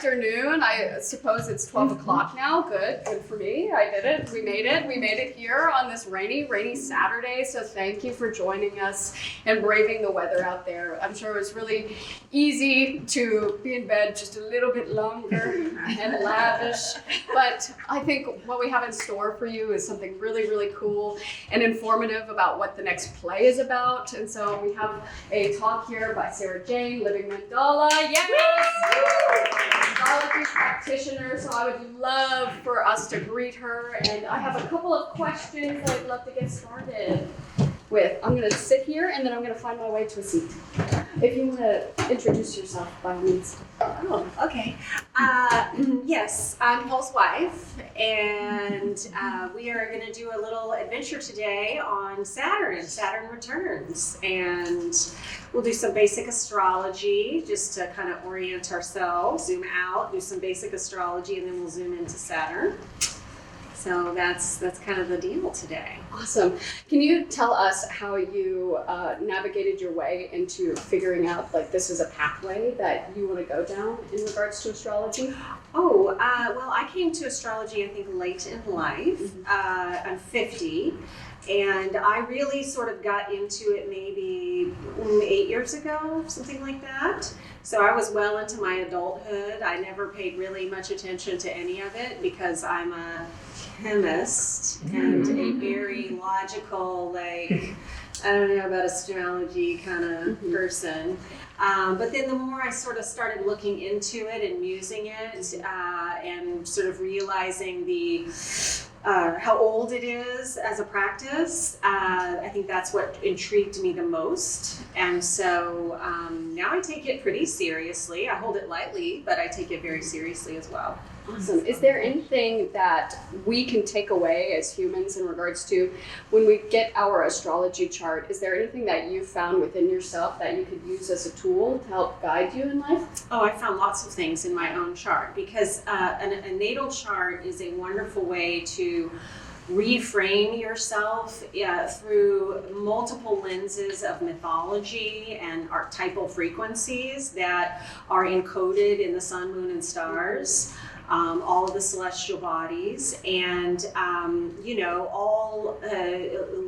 afternoon. I suppose it's 12 o'clock now. Good for me. I did it. We made it here on this rainy Saturday. So thank you for joining us and braving the weather out there. I'm sure it was really easy to be in bed just a little bit longer and lavish. But I think what we have in store for you is something really, really cool and informative about what the next play is about. And so we have a talk here by Jane Semrad. Yes! Astrology practitioner, so I would love for us to greet her, and I have a couple of questions I'd love to get started with. I'm going to sit here, and then I'm going to find my way to a seat. If you want to introduce yourself, by all means. Oh, okay. Yes, I'm Paul's wife, and we are going to do a little adventure today on Saturn Returns, and we'll do some basic astrology just to kind of orient ourselves, zoom out, do some basic astrology, and then we'll zoom into Saturn. So that's kind of the deal today. Awesome. Can you tell us how you navigated your way into figuring out, like, this is a pathway that you want to go down in regards to astrology? Oh, well, I came to astrology, I think, late in life. I'm 50. And I really sort of got into it maybe 8 years ago, something like that. So I was well into my adulthood. I never paid really much attention to any of it because I'm a chemist and a very logical, like, I don't know about astrology kind of person. But then the more I sort of started looking into it and using it and sort of realizing how old it is as a practice, I think that's what intrigued me the most. And so now I take it pretty seriously. I hold it lightly, but I take it very seriously as well. Awesome. Is there anything that we can take away as humans in regards to when we get our astrology chart? Is there anything that you found within yourself that you could use as a tool to help guide you in life? Oh, I found lots of things in my own chart because a natal chart is a wonderful way to reframe yourself through multiple lenses of mythology and archetypal frequencies that are encoded in the sun, moon, and stars. All of the celestial bodies, and all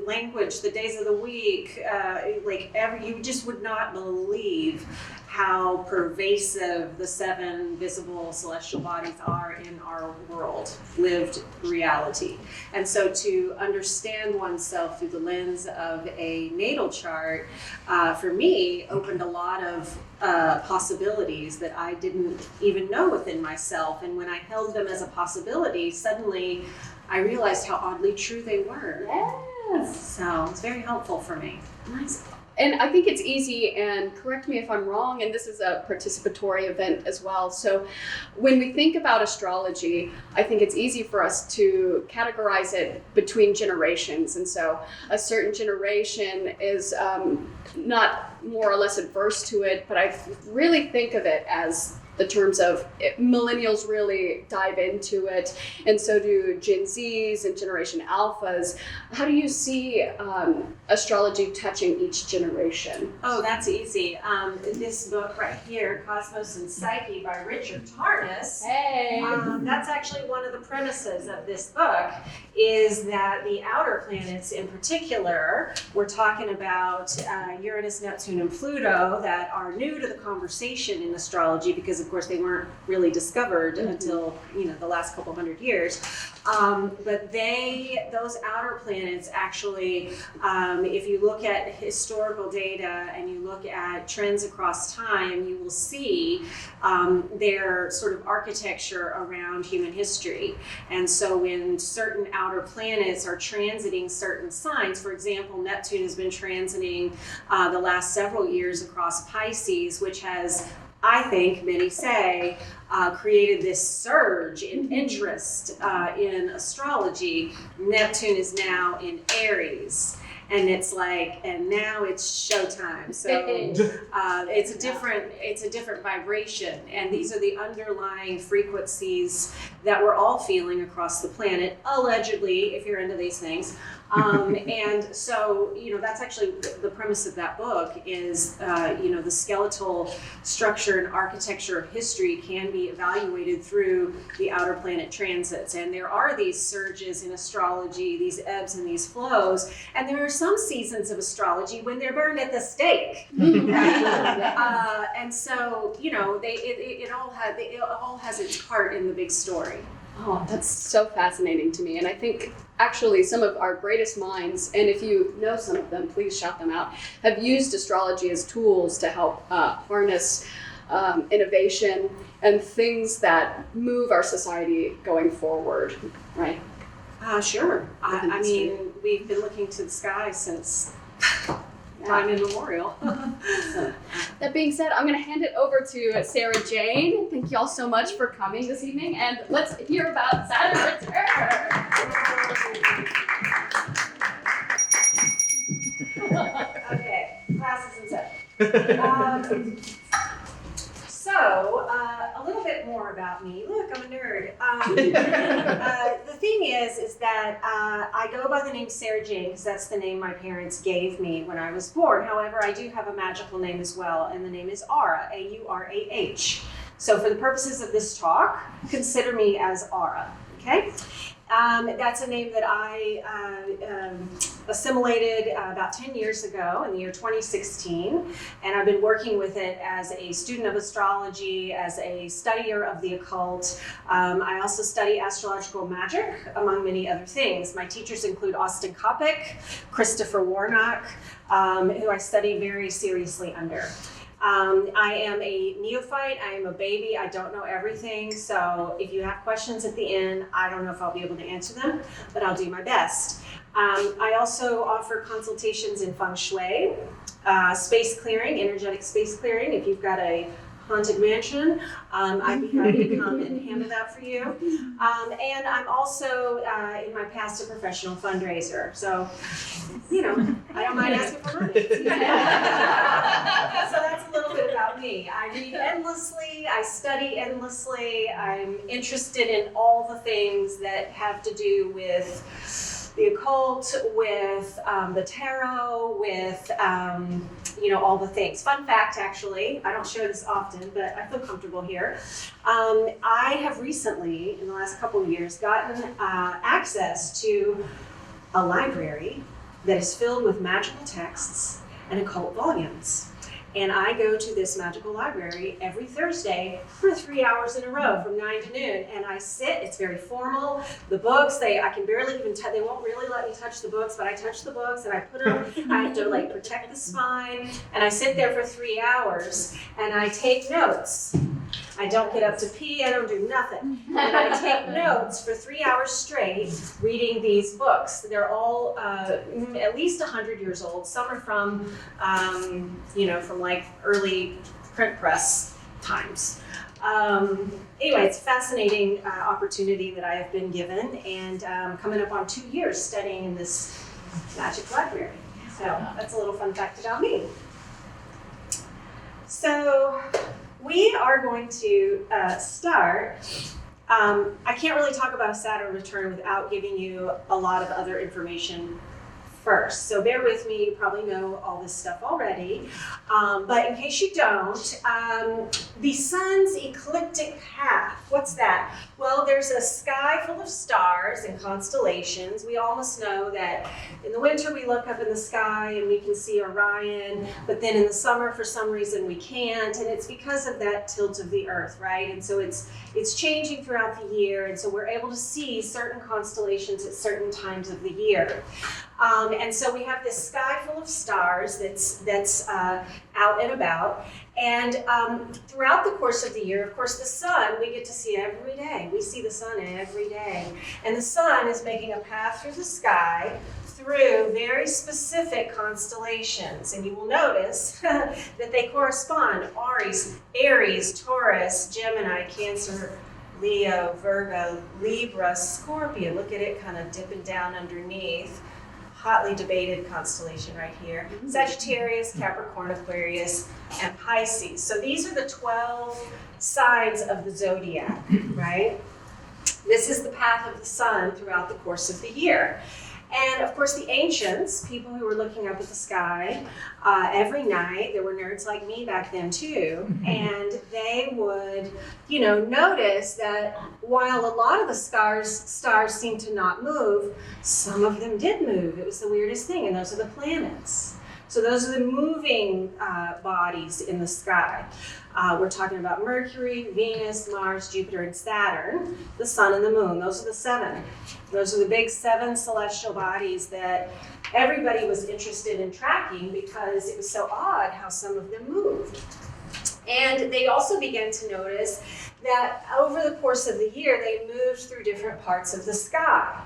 language, the days of the week, you just would not believe how pervasive the 7 visible celestial bodies are in our world, lived reality. And so to understand oneself through the lens of a natal chart, for me, opened a lot of possibilities that I didn't even know within myself. And when I held them as a possibility, suddenly I realized how oddly true they were. Yes. So it's very helpful for me. Nice. And I think it's easy, and correct me if I'm wrong, and this is a participatory event as well. So when we think about astrology, I think it's easy for us to categorize it between generations. And so a certain generation is not more or less adverse to it, but I really think of it as the terms of millennials really dive into it, and so do Gen Zs and Generation Alphas. How do you see astrology touching each generation? Oh, that's easy. This book right here, Cosmos and Psyche by Richard Tarnas, hey. That's actually one of the premises of this book, is that the outer planets in particular, we're talking about Uranus, Neptune, and Pluto, that are new to the conversation in astrology because of course they weren't really discovered until the last couple hundred years. But those outer planets actually, if you look at historical data and you look at trends across time, you will see their sort of architecture around human history. And so when certain outer planets are transiting certain signs, for example, Neptune has been transiting the last several years across Pisces, which has, I think many say, created this surge in interest in astrology. Neptune is now in Aries. And it's like, and now it's showtime. So it's a different vibration. And these are the underlying frequencies that we're all feeling across the planet, allegedly, if you're into these things. And so, that's actually the premise of that book is, the skeletal structure and architecture of history can be evaluated through the outer planet transits. And there are these surges in astrology, these ebbs and these flows. And there are some seasons of astrology when they're burned at the stake. Right? And so, it all has its part in the big story. Oh, that's so fascinating to me. And I think actually some of our greatest minds, and if you know some of them, please shout them out, have used astrology as tools to help harness innovation and things that move our society going forward, right? Sure. I mean, we've been looking to the sky since time immemorial. So, that being said, I'm going to hand it over to Sarah Jane. Thank you all so much for coming this evening, and let's hear about Saturn Return. Okay, class is in session. So, a little bit more about me. Look, I'm a nerd. The thing is that I go by the name Sarah Jane because that's the name my parents gave me when I was born. However, I do have a magical name as well, and the name is Aurah, A-U-R-A-H. So for the purposes of this talk, consider me as Aurah, okay? That's a name that I assimilated about 10 years ago in the year 2016, and I've been working with it as a student of astrology, as a studier of the occult. I also study astrological magic, among many other things. My teachers include Austin Coppock, Christopher Warnock, who I study very seriously under. I am a neophyte, I am a baby, I don't know everything, so if you have questions at the end, I don't know if I'll be able to answer them, but I'll do my best. I also offer consultations in feng shui, space clearing, energetic space clearing. If you've got a haunted mansion, I'd be happy to come and handle that for you. And I'm also, in my past, a professional fundraiser. So, I don't mind asking for money. So that's a little bit about me. I read endlessly, I study endlessly, I'm interested in all the things that have to do with the occult, with the tarot, with all the things. Fun fact, actually, I don't share this often, but I feel comfortable here. I have recently, in the last couple of years, gotten access to a library that is filled with magical texts and occult volumes. And I go to this magical library every Thursday for 3 hours in a row from 9 to noon. And I sit, it's very formal. The books, I can barely even touch, they won't really let me touch the books, but I touch the books and I put them, I have to protect the spine. And I sit there for 3 hours and I take notes. I don't get up to pee, I don't do nothing. And I take notes for 3 hours straight reading these books. They're all at least 100 years old. Some are from, from early print press times. Anyway, it's a fascinating opportunity that I have been given, and coming up on 2 years studying in this magic library. So that's a little fun fact about me. So we are going to start. I can't really talk about a Saturn return without giving you a lot of other information first. So bear with me, you probably know all this stuff already. But in case you don't, the sun's ecliptic path, what's that? Well, there's a sky full of stars and constellations. We all must know that in the winter we look up in the sky and we can see Orion, but then in the summer for some reason we can't, and it's because of that tilt of the earth, right? And so it's changing throughout the year, and so we're able to see certain constellations at certain times of the year. And so we have this sky full of stars that's out and about. And throughout the course of the year, of course, the sun we get to see every day. We see the sun every day. And the sun is making a path through the sky through very specific constellations. And you will notice that they correspond. Aries, Taurus, Gemini, Cancer, Leo, Virgo, Libra, Scorpio. Look at it kind of dipping down underneath. Hotly debated constellation right here. Sagittarius, Capricorn, Aquarius, and Pisces. So these are the 12 signs of the zodiac, right? This is the path of the sun throughout the course of the year. And of course, the ancients, people who were looking up at the sky every night, there were nerds like me back then too, and they would, notice that while a lot of the stars seemed to not move, some of them did move. It was the weirdest thing, and those are the planets. So those are the moving bodies in the sky. We're talking about Mercury, Venus, Mars, Jupiter, and Saturn, the sun and the moon. Those are the 7. Those are the big 7 celestial bodies that everybody was interested in tracking because it was so odd how some of them moved. And they also began to notice that over the course of the year, they moved through different parts of the sky.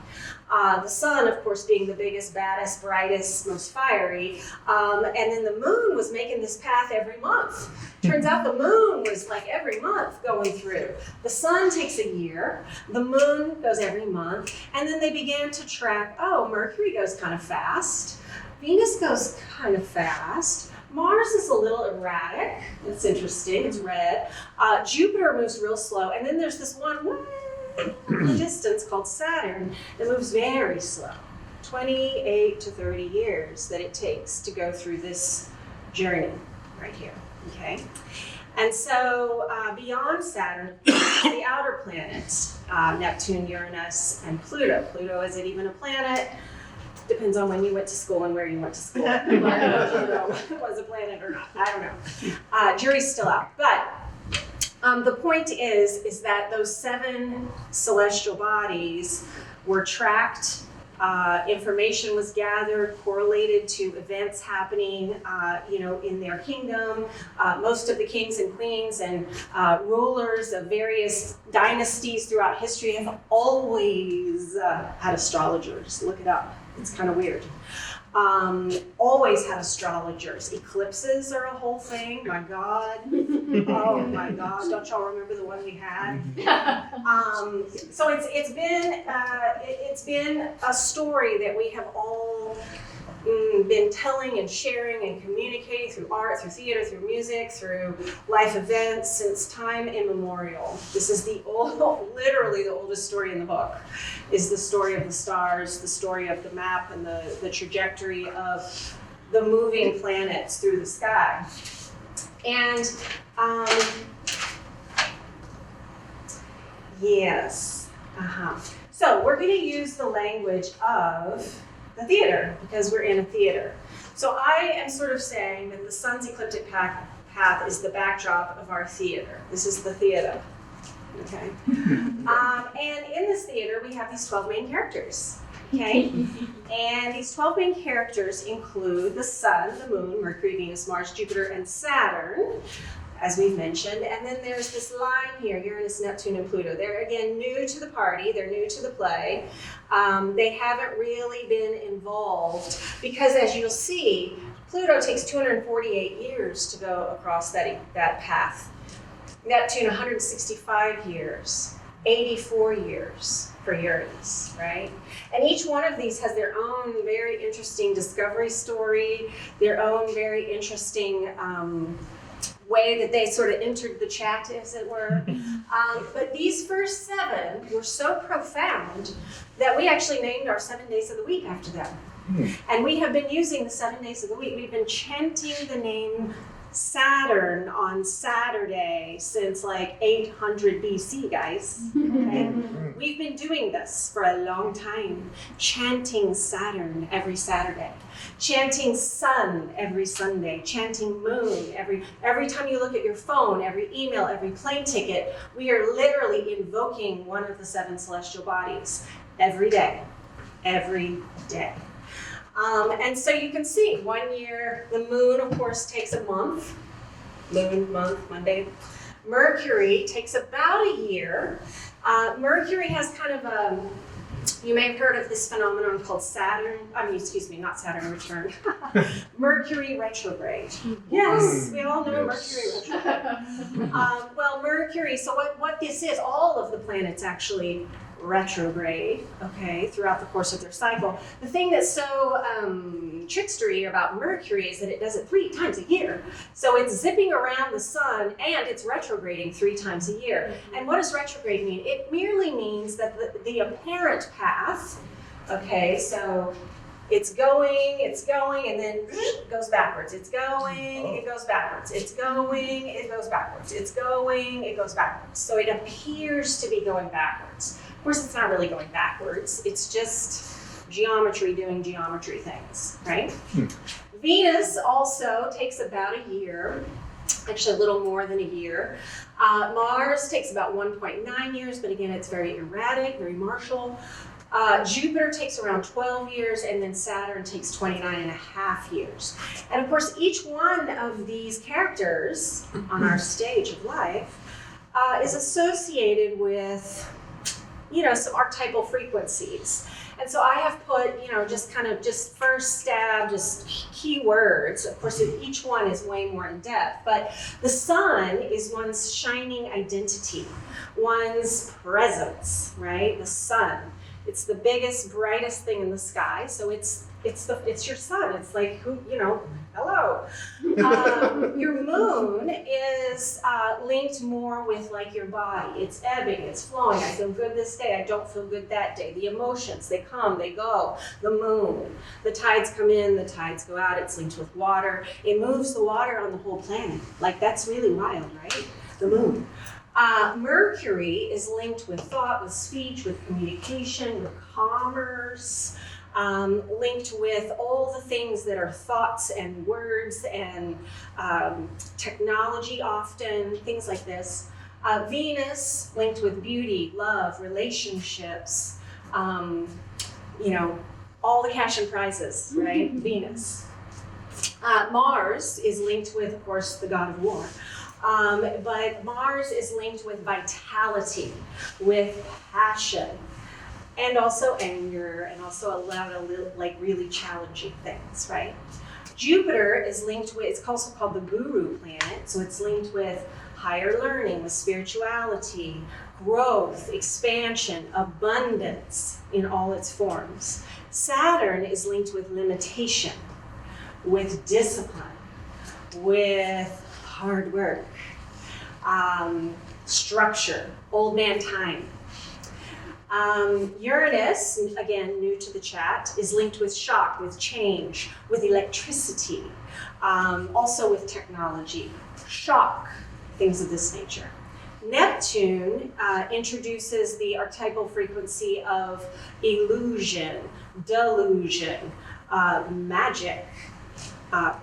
The sun, of course, being the biggest, baddest, brightest, most fiery. And then the moon was making this path every month. Turns out the moon was like every month going through. The sun takes a year, the moon goes every month, and then they began to track, Mercury goes kind of fast, Venus goes kind of fast, Mars is a little erratic, it's interesting, it's red, Jupiter moves real slow, and then there's this one way in the distance called Saturn that moves very slow. 28 to 30 years that it takes to go through this journey right here. Okay, and so beyond Saturn, the outer planets, Neptune, Uranus, and Pluto. Pluto, is it even a planet? Depends on when you went to school and where you went to school. Pluto was a planet or not, I don't know. Jury's still out, but the point is that those 7 celestial bodies were tracked. Information was gathered, correlated to events happening, in their kingdom. Most of the kings and queens and rulers of various dynasties throughout history have always had astrologers. Look it up. It's kind of weird. Always had astrologers. Eclipses are a whole thing. My God. Oh my God. Don't y'all remember the one we had? So it's been a story that we have all been telling and sharing and communicating through art, through theater, through music, through life events since time immemorial. This is literally the oldest story in the book, is the story of the stars, the story of the map and the trajectory of the moving planets through the sky. And so we're going to use the language of the theater, because we're in a theater. So I am sort of saying that the sun's ecliptic path is the backdrop of our theater. This is the theater, okay? And in this theater, we have these 12 main characters, okay? And these 12 main characters include the sun, the moon, Mercury, Venus, Mars, Jupiter, and Saturn, as we've mentioned. And then there's this line here, Uranus, Neptune, and Pluto. They're, again, new to the party. They're new to the play. They haven't really been involved because, as you'll see, Pluto takes 248 years to go across that path. Neptune, 165 years, 84 years for Uranus, right? And each one of these has their own very interesting discovery story, their own very interesting way that they sort of entered the chat, as it were. But these first 7 were so profound that we actually named our 7 days of the week after them. And we have been using the 7 days of the week. We've been chanting the name Saturn on Saturday since like 800 BC, guys. Okay? We've been doing this for a long time, chanting Saturn every Saturday, chanting sun every Sunday, chanting moon every time you look at your phone, every email, every plane ticket. We are literally invoking one of the 7 celestial bodies every day, every day. And so you can see, one year, the moon, of course, takes a month. Moon, month, Monday. Mercury takes about a year. Mercury has kind of a, you may have heard of this phenomenon called not Saturn Return. Mercury retrograde. Yes, we all know Mercury retrograde. Well, Mercury, so what this is, all of the planets actually retrograde, okay, throughout the course of their cycle. The thing that's so trickstery about Mercury is that it does it 3 times a year. So it's zipping around the sun and it's retrograding 3 times a year. And what does retrograde mean? It merely means that the apparent path Okay, so it's going, and then it goes backwards. It's going, it goes backwards. It's going, it goes backwards. It's going, it goes backwards. So it appears to be going backwards. Of course, it's not really going backwards. It's just geometry doing geometry things, right? Venus also takes about a year, actually a little more than a year. Mars takes about 1.9 years, but again, it's very erratic, very martial. Jupiter takes around 12 years, and then Saturn takes 29 and a half years. And of course, each one of these characters on our stage of life is associated with, some archetypal frequencies. And so I have put, just first stab, just keywords. Of course, each one is way more in depth, but the sun is one's shining identity, one's presence, right? The sun. It's the biggest, brightest thing in the sky. So it's your sun. It's like, hello. Your moon is linked more with like your body. It's ebbing, it's flowing. I feel good this day. I don't feel good that day. The emotions, they come, they go. The moon, the tides come in, the tides go out. It's linked with water. It moves the water on the whole planet. Like that's really wild, right? The moon. Mercury is linked with thought, with speech, with communication, with commerce, linked with all the things that are thoughts and words and technology often, things like this. Venus linked with beauty, love, relationships, all the cash and prizes, right? Venus. Mars is linked with, of course, the god of war. But Mars is linked with vitality, with passion, and also anger, and also a lot of really challenging things, right? Jupiter is linked with, it's also called the guru planet, so it's linked with higher learning, with spirituality, growth, expansion, abundance in all its forms. Saturn is linked with limitation, with discipline, with hard work, structure, old man time. Uranus, again, new to the chat, is linked with shock, with change, with electricity, also with technology, shock, things of this nature. Neptune introduces the archetypal frequency of illusion, delusion, magic,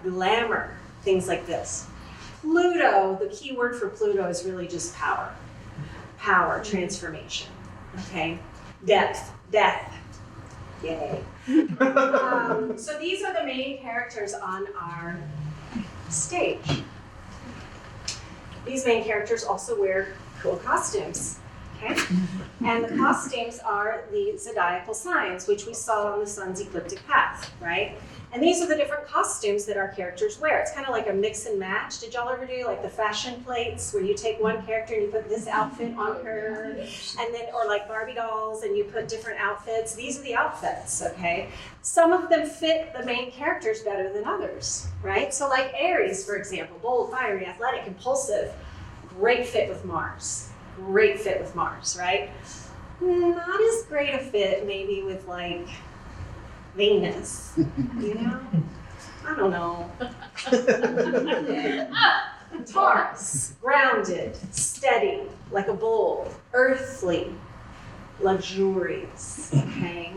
glamour, things like this. Pluto, the key word for Pluto is really just power. Power, transformation, okay? Death, yay. So these are the main characters on our stage. These main characters also wear cool costumes, okay? And the costumes are the zodiacal signs, which we saw on the sun's ecliptic path, right? And these are the different costumes that our characters wear. It's kind of like a mix and match. Did y'all ever do like the fashion plates where you take one character and you put this outfit on her, and then, or like Barbie dolls and you put different outfits? These are the outfits, okay? Some of them fit the main characters better than others, right? So like Aries, for example, bold, fiery, athletic, impulsive, great fit with Mars. Great fit with Mars, right? Not as great a fit maybe with like Venus, I don't know. Taurus, grounded, steady, like a bull, earthly, luxurious, okay?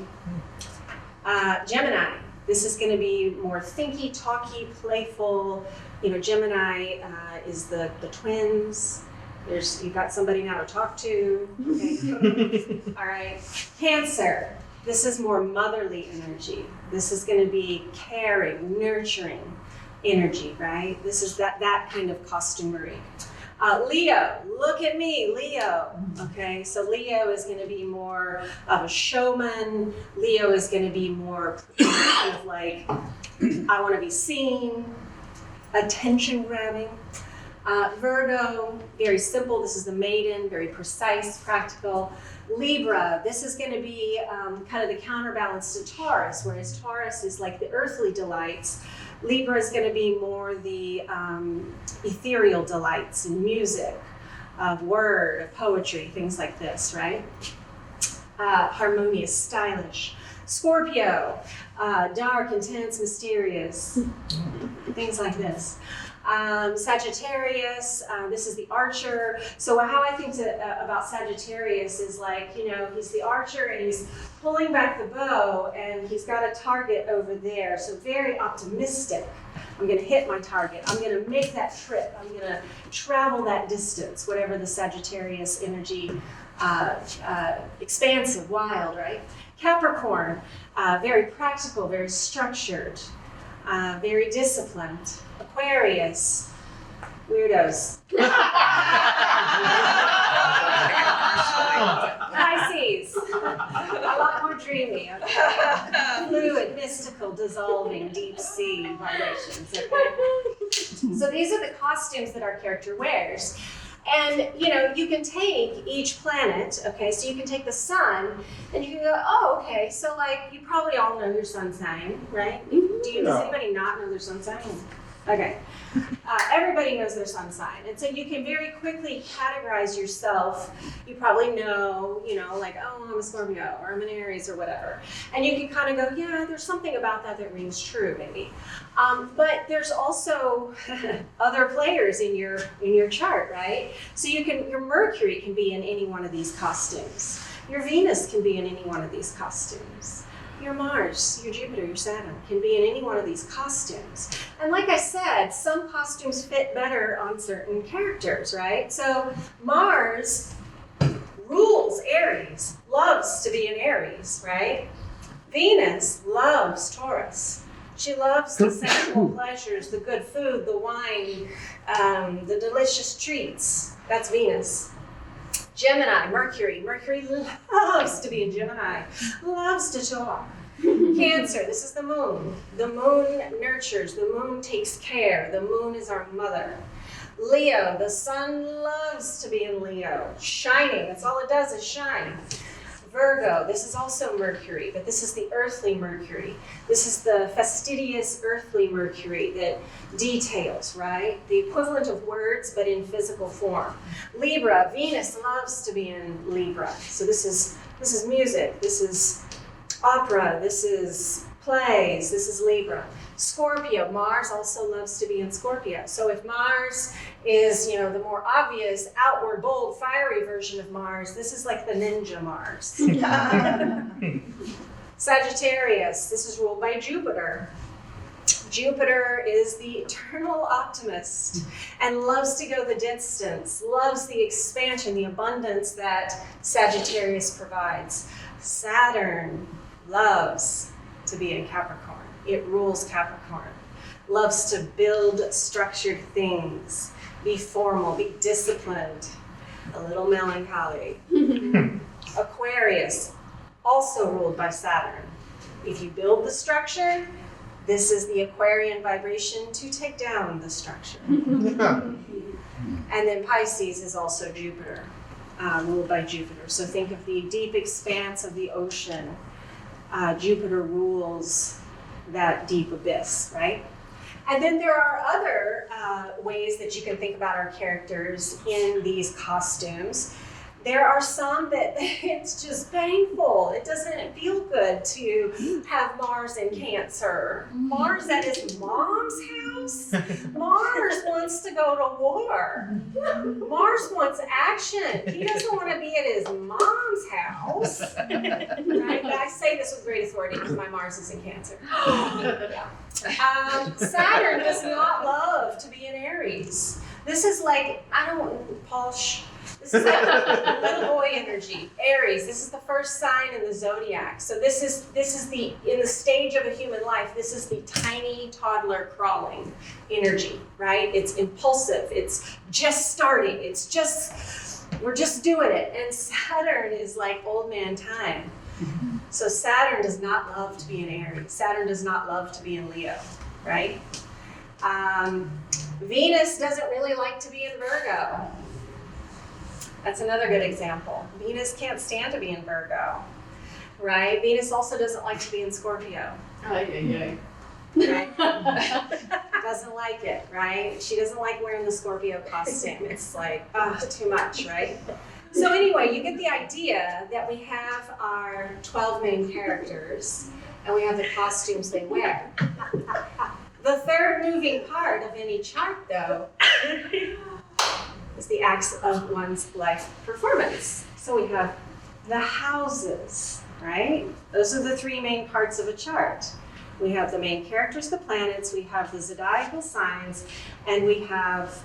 Gemini, this is going to be more thinky, talky, playful. Gemini is the twins. You've got somebody now to talk to. Okay. All right. Cancer. This is more motherly energy. This is going to be caring, nurturing energy, right? This is that kind of costumery. Leo, look at me, Leo. Okay, so Leo is going to be more of a showman. Leo is going to be more kind of like, I want to be seen, attention grabbing. Virgo, very simple. This is the maiden, very precise, practical. Libra, this is going to be kind of the counterbalance to Taurus, whereas Taurus is like the earthly delights. Libra is going to be more the ethereal delights in music, of word, of poetry, things like this, right? Harmonious, stylish. Scorpio, dark, intense, mysterious, things like this. Sagittarius, this is the archer. So how I think about Sagittarius is like, he's the archer and he's pulling back the bow and he's got a target over there. So very optimistic. I'm going to hit my target. I'm going to make that trip. I'm going to travel that distance, whatever the Sagittarius energy, expansive, wild, right? Capricorn, very practical, very structured, very disciplined. Aquarius, weirdos. Pisces, a lot more dreamy. Fluid, mystical, dissolving, deep sea vibrations. Okay? So these are the costumes that our character wears. And, you can take each planet, okay, so you can take the sun, and you can go, oh, okay, so, you probably all know your sun sign, right? Does anybody not know their sun sign? Okay. Everybody knows their sun sign. And so you can very quickly categorize yourself. You probably know, oh, I'm a Scorpio, or I'm an Aries, or whatever. And you can kind of go, yeah, there's something about that rings true, maybe. But there's also other players in your chart, right? So your Mercury can be in any one of these costumes. Your Venus can be in any one of these costumes. Your Mars, your Jupiter, your Saturn can be in any one of these costumes. And like I said, some costumes fit better on certain characters, right? So Mars rules Aries, loves to be in Aries, right? Venus loves Taurus. She loves the sensual pleasures, the good food, the wine, the delicious treats. That's Venus. Gemini, Mercury. Mercury loves to be in Gemini, loves to talk. Cancer, this is the moon. The moon nurtures, the moon takes care, the moon is our mother. Leo, the sun loves to be in Leo, shining, that's all it does is shine. Virgo, this is also Mercury, but this is the earthly Mercury. This is the fastidious earthly Mercury that details, right? The equivalent of words, but in physical form. Libra, Venus loves to be in Libra. So this is music, this is opera, this is plays, this is Libra. Scorpio, Mars also loves to be in Scorpio. So if Mars is, the more obvious, outward, bold, fiery version of Mars, this is like the ninja Mars. Sagittarius, this is ruled by Jupiter. Jupiter is the eternal optimist and loves to go the distance, loves the expansion, the abundance that Sagittarius provides. Saturn loves to be in Capricorn. It rules Capricorn. Loves to build structured things, be formal, be disciplined, a little melancholy. Aquarius, also ruled by Saturn. If you build the structure, this is the Aquarian vibration to take down the structure. And then Pisces is also Jupiter, ruled by Jupiter. So think of the deep expanse of the ocean. Jupiter rules that deep abyss, right? And then there are other ways that you can think about our characters in these costumes. There are some that it's just painful. It doesn't feel good to have Mars in Cancer. Mars, that is Mom's house. Mars wants to go to war. Mars wants action. He doesn't want to be at his mom's house. Right? But I say this with great authority because my Mars is in Cancer. Yeah. Saturn does not love to be in Aries. This is like, this is like little boy energy. Aries, this is the first sign in the zodiac. So this is in the stage of a human life, this is the tiny toddler crawling energy, right? It's impulsive, it's just starting, we're just doing it. And Saturn is like old man time. So Saturn does not love to be in Aries. Saturn does not love to be in Leo, right? Venus doesn't really like to be in Virgo. That's another good example. Venus can't stand to be in Virgo, right? Venus also doesn't like to be in Scorpio. Right? Doesn't like it, right? She doesn't like wearing the Scorpio costume. It's like, too much, right? So anyway, you get the idea that we have our 12 main characters and we have the costumes they wear. The third moving part of any chart, though, is the acts of one's life performance. So we have the houses, right? Those are the three main parts of a chart. We have the main characters, the planets, we have the zodiacal signs, and we have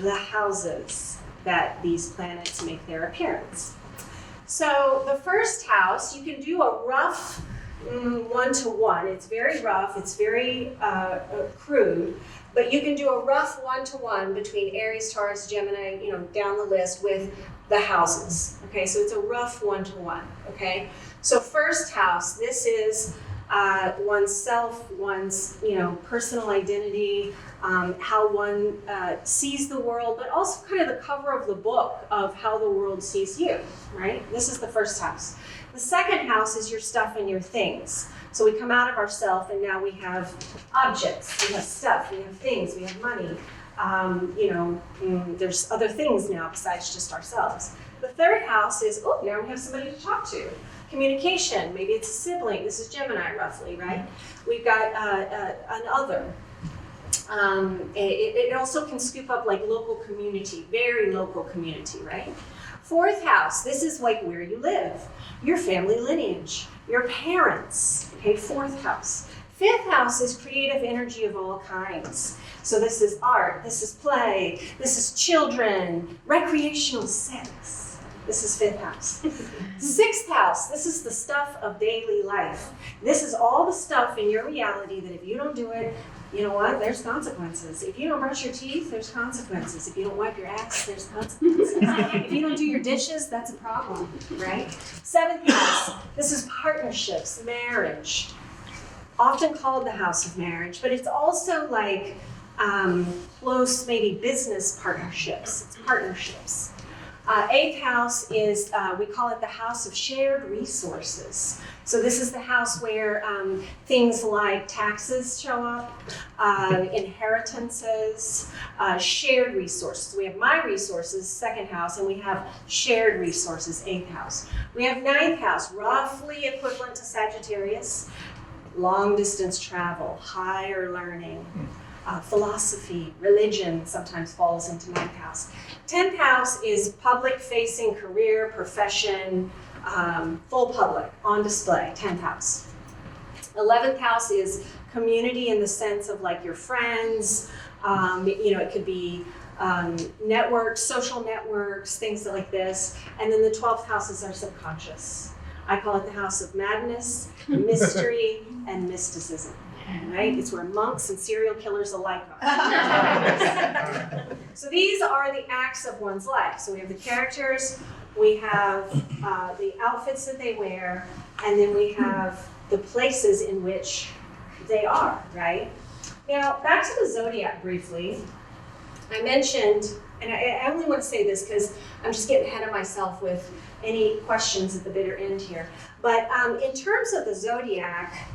the houses that these planets make their appearance. So the first house, you can do a rough one-to-one. It's very rough, it's very crude, but you can do a rough one-to-one between Aries, Taurus, Gemini, down the list with the houses. Okay, so it's a rough one-to-one, okay? So first house, this is oneself, one's personal identity, how one sees the world, but also kind of the cover of the book of how the world sees you, right? This is the first house. The second house is your stuff and your things. So we come out of ourself and now we have objects, we have stuff, we have things, we have money. There's other things now besides just ourselves. The third house is, now we have somebody to talk to. Communication, maybe it's a sibling. This is Gemini roughly, right? We've got an other. It also can scoop up like local community, very local community, right? Fourth house, this is like where you live, your family lineage, your parents, okay, fourth house. Fifth house is creative energy of all kinds. So this is art, this is play, this is children, recreational sex. This is fifth house. Sixth house, this is the stuff of daily life. This is all the stuff in your reality that if you don't do it, you know what, there's consequences. If you don't brush your teeth, there's consequences. If you don't wipe your ass, there's consequences. If you don't do your dishes, that's a problem, right? Seventh house, this is partnerships, marriage. Often called the house of marriage, but it's also like close, maybe business partnerships. It's partnerships. Eighth house is, we call it the house of shared resources. So this is the house where things like taxes show up, inheritances, shared resources. We have my resources, second house, and we have shared resources, eighth house. We have ninth house, roughly equivalent to Sagittarius, long distance travel, higher learning. Philosophy, religion sometimes falls into ninth house. 10th house is public-facing career, profession, full public, on display, 10th house. 11th house is community in the sense of like your friends, it could be networks, social networks, things like this. And then the 12th house is our subconscious. I call it the house of madness, mystery, and mysticism. Right? It's where monks and serial killers alike are. So these are the acts of one's life. So we have the characters, we have the outfits that they wear, and then we have the places in which they are, right? Now, back to the zodiac briefly. I mentioned, and I only want to say this because I'm just getting ahead of myself with any questions at the bitter end here. But in terms of the zodiac,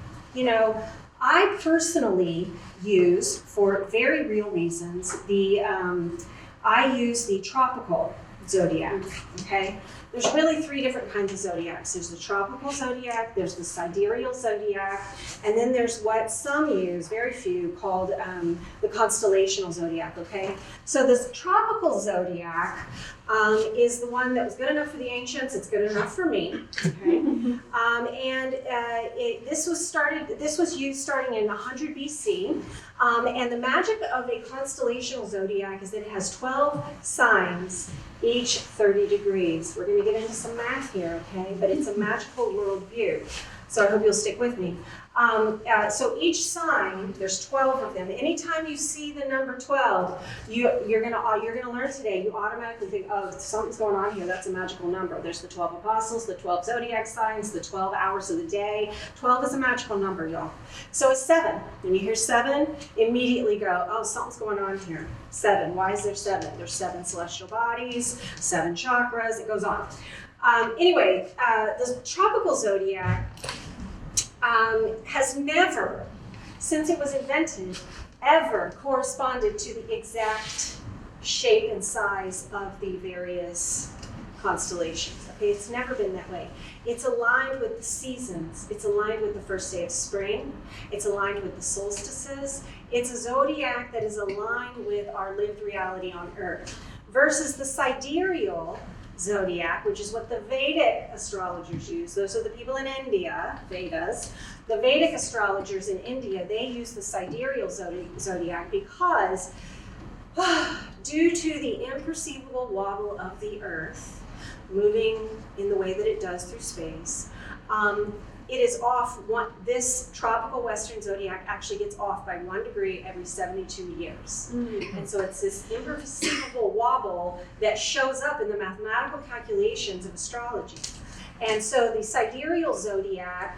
I personally use, for very real reasons, I use the tropical zodiac, okay? There's really three different kinds of zodiacs. There's the tropical zodiac, there's the sidereal zodiac, and then there's what some use, very few, called the constellational zodiac, okay? So this tropical zodiac is the one that was good enough for the ancients, it's good enough for me, okay? This was used starting in 100 BC, and the magic of a constellational zodiac is that it has 12 signs, each 30 degrees. We're going to get into some math here, okay? But it's a magical worldview. So I hope you'll stick with me. So each sign, there's 12 of them. Anytime you see the number 12, you're gonna learn today. You automatically think, oh, something's going on here. That's a magical number. There's the 12 apostles, the 12 zodiac signs, the 12 hours of the day. 12 is a magical number, y'all. So it's 7. When you hear 7, immediately go, oh, something's going on here. 7. Why is there 7? There's 7 celestial bodies, 7 chakras. It goes on. Anyway, the tropical zodiac has never, since it was invented, ever corresponded to the exact shape and size of the various constellations. Okay, it's never been that way. It's aligned with the seasons. It's aligned with the first day of spring. It's aligned with the solstices. It's a zodiac that is aligned with our lived reality on Earth. Versus the sidereal zodiac, which is what the Vedic astrologers use. Those are the people in India, Vedas. The Vedic astrologers in India, they use the sidereal zodiac because due to the imperceivable wobble of the Earth, moving in the way that it does through space, it is off. This tropical western zodiac actually gets off by 1 degree every 72 years. And so it's this imperceivable wobble that shows up in the mathematical calculations of astrology. And so the sidereal zodiac,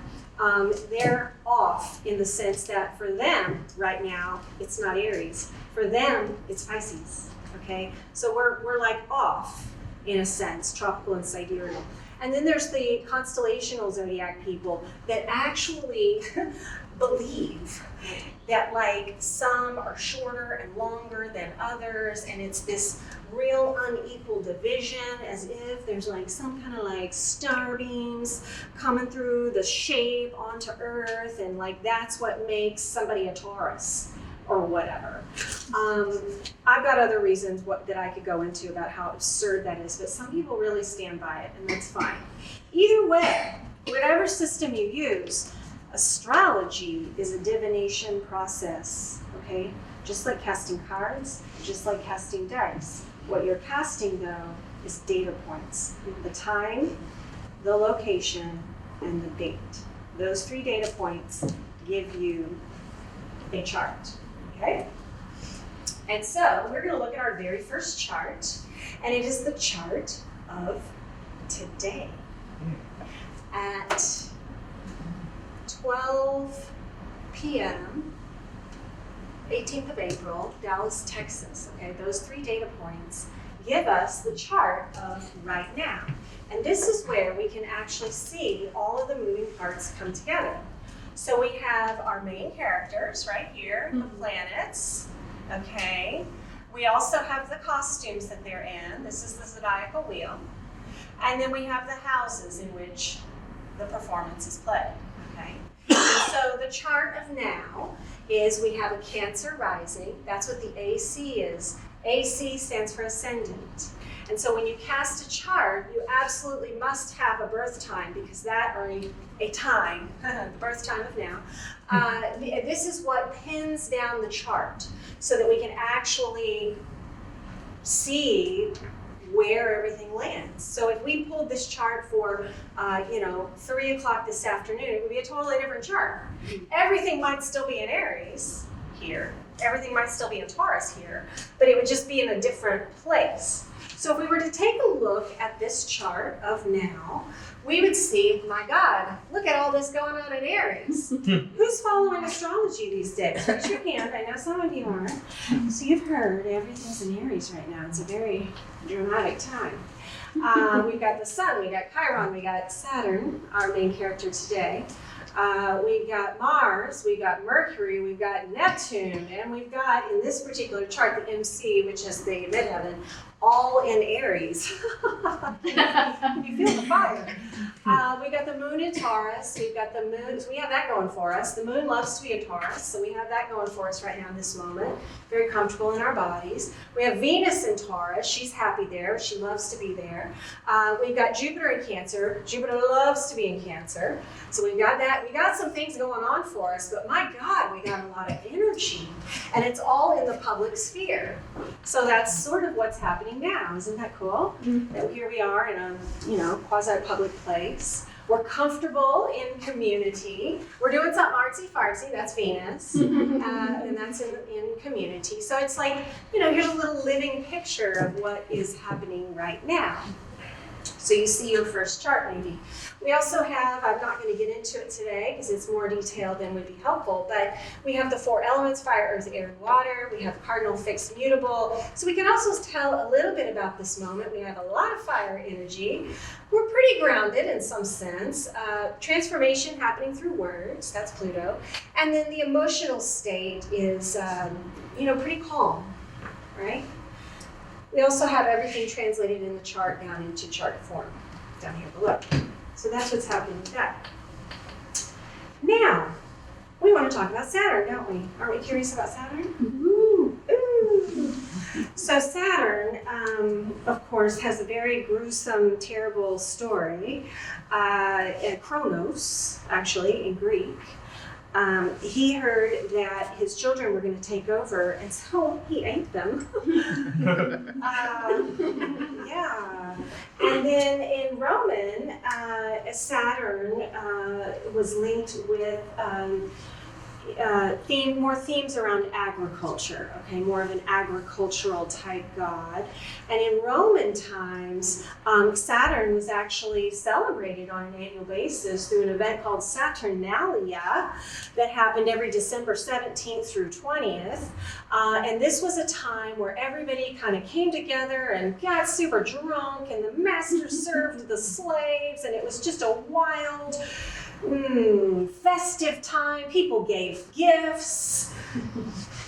they're off in the sense that for them right now, it's not Aries. For them, it's Pisces, okay? So we're like off in a sense, tropical and sidereal. And then there's the constellational zodiac people that actually believe that like some are shorter and longer than others, and it's this real unequal division, as if there's like some kind of like star beams coming through the shape onto Earth, and like that's what makes somebody a Taurus or whatever. I've got other reasons that I could go into about how absurd that is, but some people really stand by it, and that's fine. Either way, whatever system you use, astrology is a divination process, okay? Just like casting cards, just like casting dice. What you're casting, though, is data points. The time, the location, and the date. Those 3 data points give you a chart, okay? And so we're gonna look at our very first chart, and it is the chart of today. At 12 p.m., 18th of April, Dallas, Texas, okay? Those 3 data points give us the chart of right now. And this is where we can actually see all of the moving parts come together. So we have our main characters right here, the planets, okay? We also have the costumes that they're in. This is the zodiacal wheel. And then we have the houses in which the performance is played, okay? And so the chart of now is we have a Cancer rising. That's what the AC is. AC stands for ascendant. And so when you cast a chart, you absolutely must have a birth time, because that, or a time, the birth time of now, this is what pins down the chart so that we can actually see where everything lands. So if we pulled this chart for, 3 o'clock this afternoon, it would be a totally different chart. Everything might still be in Aries here. Everything might still be in Taurus here, but it would just be in a different place. So if we were to take a look at this chart of now, we would see, my God, look at all this going on in Aries. Who's following astrology these days? Raise your hand. I know some of you are. So you've heard everything's in Aries right now. It's a very dramatic time. We've got the Sun, we got Chiron, we got Saturn, our main character today. We've got Mars, we've got Mercury, we've got Neptune, and we've got, in this particular chart, the MC, which is the midheaven, all in Aries. You feel the fire. We've got the moon in Taurus, we've got the moon, so we have that going for us. The moon loves to be a Taurus, so we have that going for us right now in this moment. Very comfortable in our bodies. We have Venus in Taurus, she's happy there, she loves to be there. We've got Jupiter in Cancer, Jupiter loves to be in Cancer. So we've got that, we got some things going on for us, but my God, we got a lot of energy. And it's all in the public sphere. So that's sort of what's happening now. Isn't that cool? That here we are in a, quasi-public place. We're comfortable in community. We're doing something artsy-fartsy, that's Venus, and that's in community. So it's like, here's a little living picture of what is happening right now. So you see your first chart maybe. We also have, I'm not going to get into it today because it's more detailed than would be helpful, but we have the 4 elements, fire, earth, air, and water. We have cardinal, fixed, mutable. So we can also tell a little bit about this moment. We have a lot of fire energy. We're pretty grounded in some sense. Transformation happening through words, that's Pluto. And then the emotional state is, pretty calm, right? We also have everything translated in the chart down into chart form, down here below. So that's what's happening with that. Now, we want to talk about Saturn, don't we? Aren't we curious about Saturn? Ooh, ooh. So Saturn, of course, has a very gruesome, terrible story. Chronos, actually, in Greek. He heard that his children were going to take over, and so he ate them. Yeah. And then in Roman, Saturn was linked with more themes around agriculture, okay, more of an agricultural type god. And in Roman times, Saturn was actually celebrated on an annual basis through an event called Saturnalia that happened every December 17th through 20th. And this was a time where everybody kind of came together and got super drunk, and the master served the slaves, and it was just a wild, festive time. People gave gifts,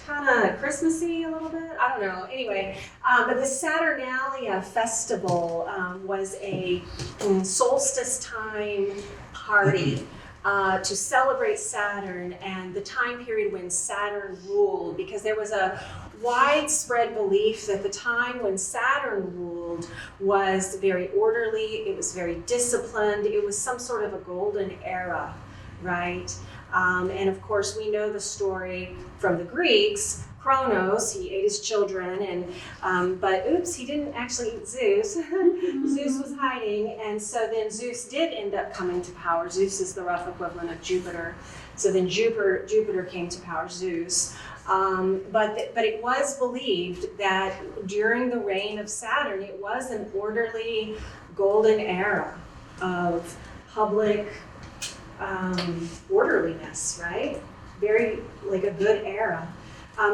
kind of Christmassy a little bit. I don't know. Anyway, but the Saturnalia festival was a solstice time party to celebrate Saturn and the time period when Saturn ruled, because there was a widespread belief that the time when Saturn ruled was very orderly, it was very disciplined, it was some sort of a golden era, right? And of course, we know the story from the Greeks. Kronos, he ate his children, and but oops, he didn't actually eat Zeus. Zeus was hiding, and so then Zeus did end up coming to power. Zeus is the rough equivalent of Jupiter. So then Jupiter came to power Zeus. But it was believed that during the reign of Saturn, it was an orderly golden era of public orderliness, right? Very, like a good era.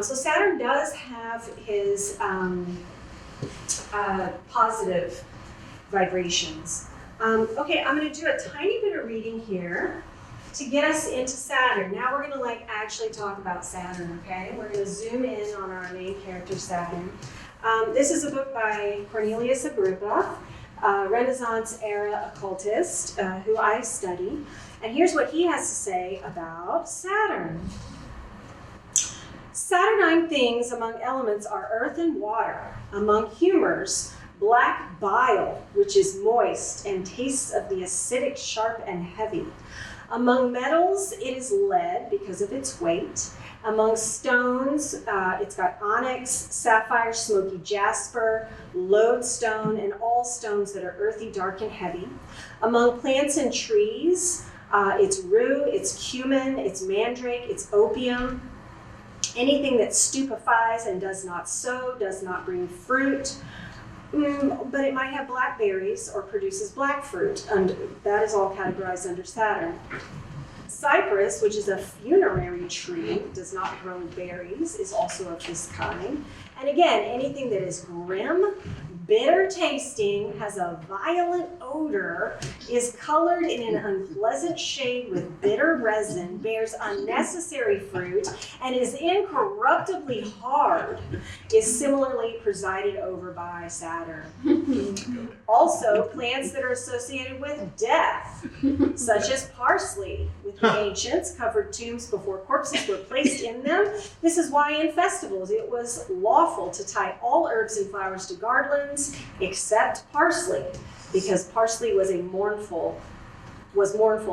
So Saturn does have his positive vibrations. Okay, I'm going to do a tiny bit of reading here to get us into Saturn. Now we're going to actually talk about Saturn, okay? We're going to zoom in on our main character, Saturn. This is a book by Cornelius Agrippa, Renaissance era occultist who I study. And here's what he has to say about Saturn. Saturnine things among elements are earth and water. Among humors, black bile, which is moist and tastes of the acidic, sharp, and heavy. Among metals, it is lead because of its weight. Among stones, it's got onyx, sapphire, smoky jasper, lodestone, and all stones that are earthy, dark, and heavy. Among plants and trees, it's rue, it's cumin, it's mandrake, it's opium. Anything that stupefies and does not sow, does not bring fruit, but it might have blackberries or produces black fruit, and that is all categorized under Saturn. Cypress, which is a funerary tree, does not grow berries, is also of this kind. And again, anything that is grim, bitter tasting, has a violent odor, is colored in an unpleasant shade with bitter resin, bears unnecessary fruit, and is incorruptibly hard, is similarly presided over by Saturn. Also, plants that are associated with death, such as parsley. With the ancients, covered tombs before corpses were placed in them. This is why in festivals it was lawful to tie all herbs and flowers to garlands, except parsley, because parsley was mournful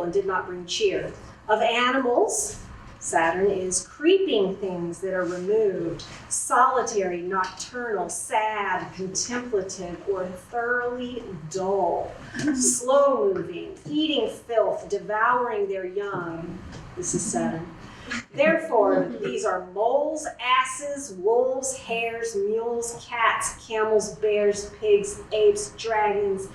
and did not bring cheer. Of animals, Saturn is creeping things that are removed, solitary, nocturnal, sad, contemplative, or thoroughly dull, slow-moving, eating filth, devouring their young. This is Saturn. Therefore, these are moles, asses, wolves, hares, mules, cats, camels, bears, pigs, apes, dragons,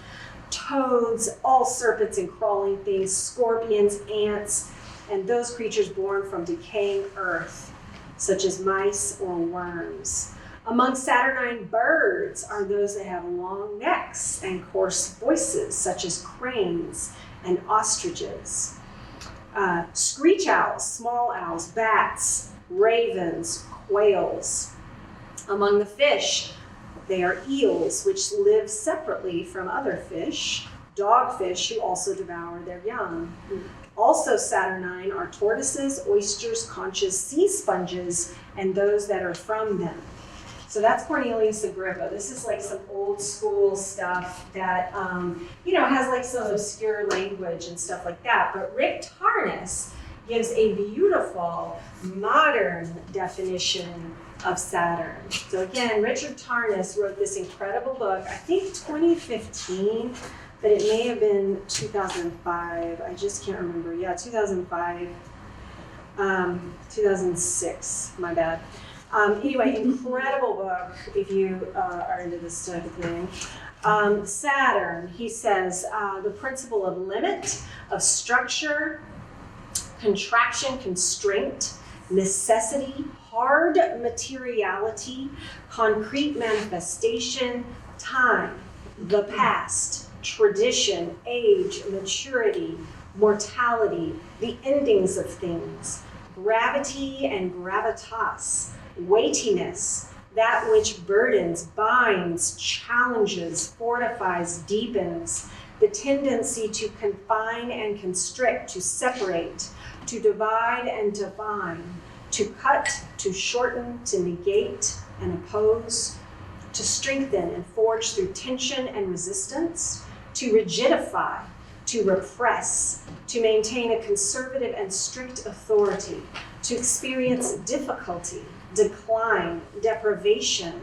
toads, all serpents and crawling things, scorpions, ants, and those creatures born from decaying earth, such as mice or worms. Among Saturnine birds are those that have long necks and coarse voices, such as cranes and ostriches. Screech owls, small owls, bats, ravens, quails. Among the fish, They are eels, which live separately from other fish, dogfish who also devour their young. Also Saturnine are tortoises, oysters, conches, sea sponges, and those that are from them. So that's Cornelius Agrippa. This is like some old school stuff that, has like some obscure language and stuff like that. But Rick Tarnas gives a beautiful modern definition of Saturn. So again, Richard Tarnas wrote this incredible book, I think 2015, but it may have been 2005. I just can't remember. Yeah, 2005, 2006, my bad. Anyway, incredible book if you are into this type of thing. Saturn, he says, the principle of limit, of structure, contraction, constraint, necessity, hard materiality, concrete manifestation, time, the past, tradition, age, maturity, mortality, the endings of things, gravity and gravitas, weightiness, that which burdens, binds, challenges, fortifies, deepens, the tendency to confine and constrict, to separate, to divide and define, to cut, to shorten, to negate and oppose, to strengthen and forge through tension and resistance, to rigidify, to repress, to maintain a conservative and strict authority, to experience difficulty, decline, deprivation,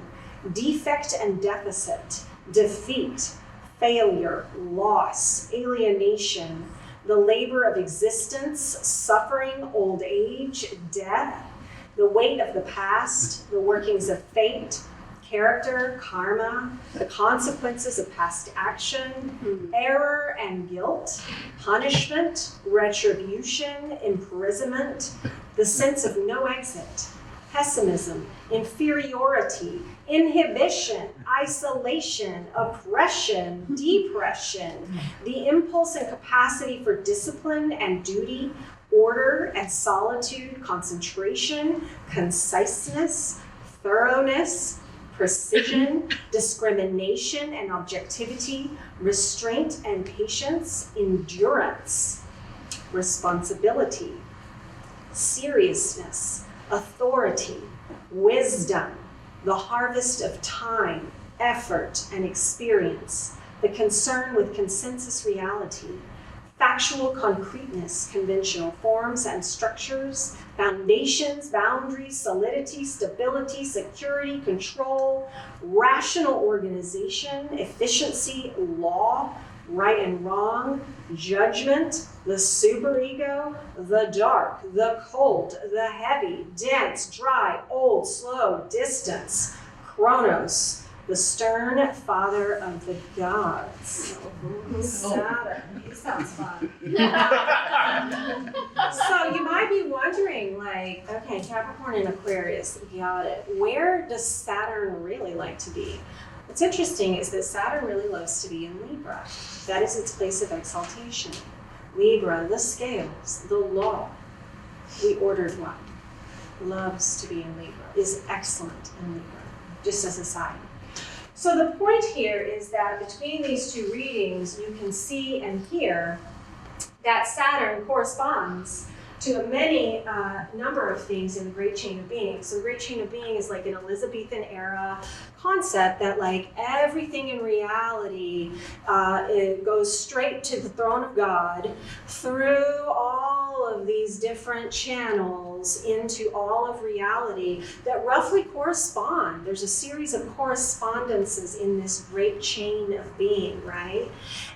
defect and deficit, defeat, failure, loss, alienation, the labor of existence, suffering, old age, death, the weight of the past, the workings of fate, character, karma, the consequences of past action, error and guilt, punishment, retribution, imprisonment, the sense of no exit, pessimism, inferiority, inhibition, isolation, oppression, depression, the impulse and capacity for discipline and duty, order and solitude, concentration, conciseness, thoroughness, precision, discrimination and objectivity, restraint and patience, endurance, responsibility, seriousness, authority, wisdom, the harvest of time, effort, and experience, the concern with consensus reality, factual concreteness, conventional forms and structures, foundations, boundaries, solidity, stability, security, control, rational organization, efficiency, law, right and wrong, judgment, the superego, the dark, the cold, the heavy, dense, dry, old, slow, distance, Chronos, the stern father of the gods. Saturn. He sounds fun. So you might be wondering, like, okay, Capricorn and Aquarius, got it. Where does Saturn really like to be? What's interesting is that Saturn really loves to be in Libra. That is its place of exaltation. Libra, the scales, the law, the ordered one, loves to be in Libra, is excellent in Libra, just as a side. So the point here is that between these two readings, you can see and hear that Saturn corresponds to a many number of things in the Great Chain of Being. So the Great Chain of Being is like an Elizabethan era concept that like everything in reality, it goes straight to the throne of God through all of these different channels into all of reality that roughly correspond. There's a series of correspondences in this Great Chain of Being, right?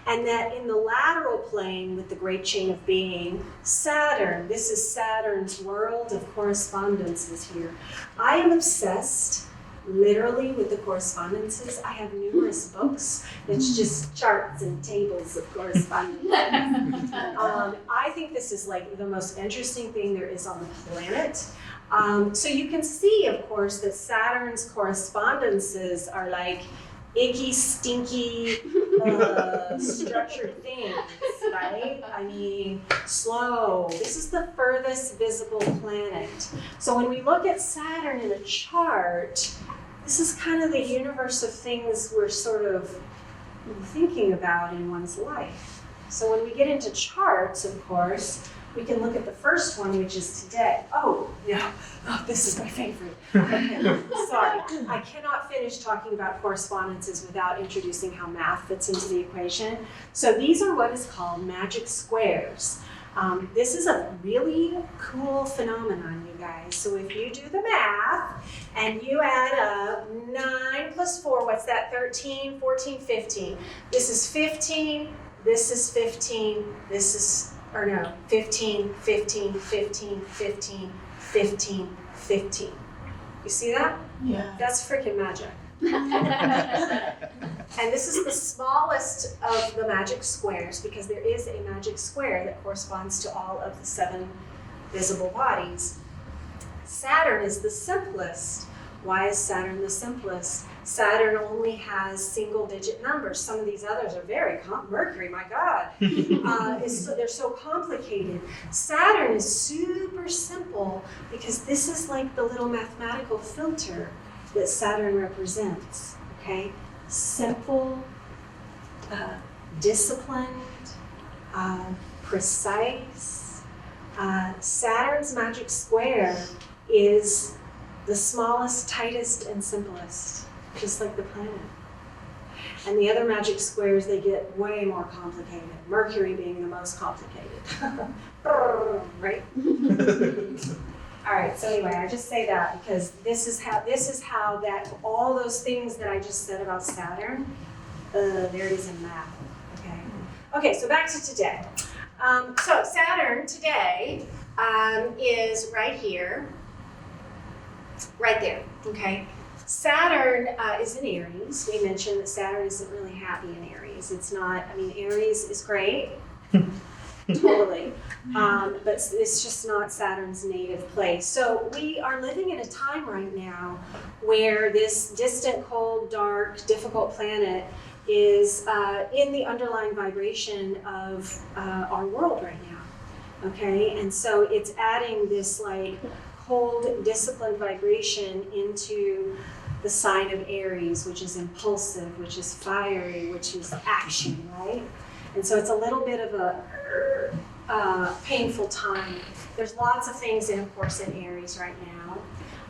And that in the lateral plane with the Great Chain of Being, Saturn, this is Saturn's world of correspondences here. I am obsessed literally with the correspondences. I have numerous books that's just charts and tables of correspondences. I think this is like the most interesting thing there is on the planet. So you can see, of course, that Saturn's correspondences are like icky, stinky, structured things, right? I mean, slow. This is the furthest visible planet. So when we look at Saturn in a chart, this is kind of the universe of things we're sort of thinking about in one's life. So when we get into charts, of course, we can look at the first one, which is today. Oh, no. Oh, this is my favorite. Okay, sorry. I cannot finish talking about correspondences without introducing how math fits into the equation. So these are what is called magic squares. This is a really cool phenomenon, you guys. So if you do the math and you add up 9 plus 4, what's that? 13, 14, 15. This is 15, this is 15, this is, or no, 15, 15, 15, 15, 15, 15. You see that? Yeah. That's freaking magic. And this is the smallest of the magic squares because there is a magic square that corresponds to all of the 7 visible bodies. Saturn is the simplest. Why is Saturn the simplest? Saturn only has single-digit numbers. Some of these others are very Mercury, my God, they're so complicated. Saturn is super simple because this is like the little mathematical filter that Saturn represents. Okay, simple, disciplined, precise. Saturn's magic square is the smallest, tightest, and simplest, just like the planet. And the other magic squares, they get way more complicated. Mercury being the most complicated. Right? All right, so anyway, I just say that because this is how that all those things that I just said about Saturn, there it is in math. Okay. Okay, so back to today. So Saturn today is right here, right there. Okay. Saturn is in Aries. We mentioned that Saturn isn't really happy in Aries. It's not. I mean, Aries is great. Totally. But it's just not Saturn's native place. So we are living in a time right now where this distant, cold, dark, difficult planet is in the underlying vibration of our world right now. Okay? And so it's adding this like cold, disciplined vibration into the sign of Aries, which is impulsive, which is fiery, which is action, right? And so it's a little bit of a painful time. There's lots of things in, of course, in Aries right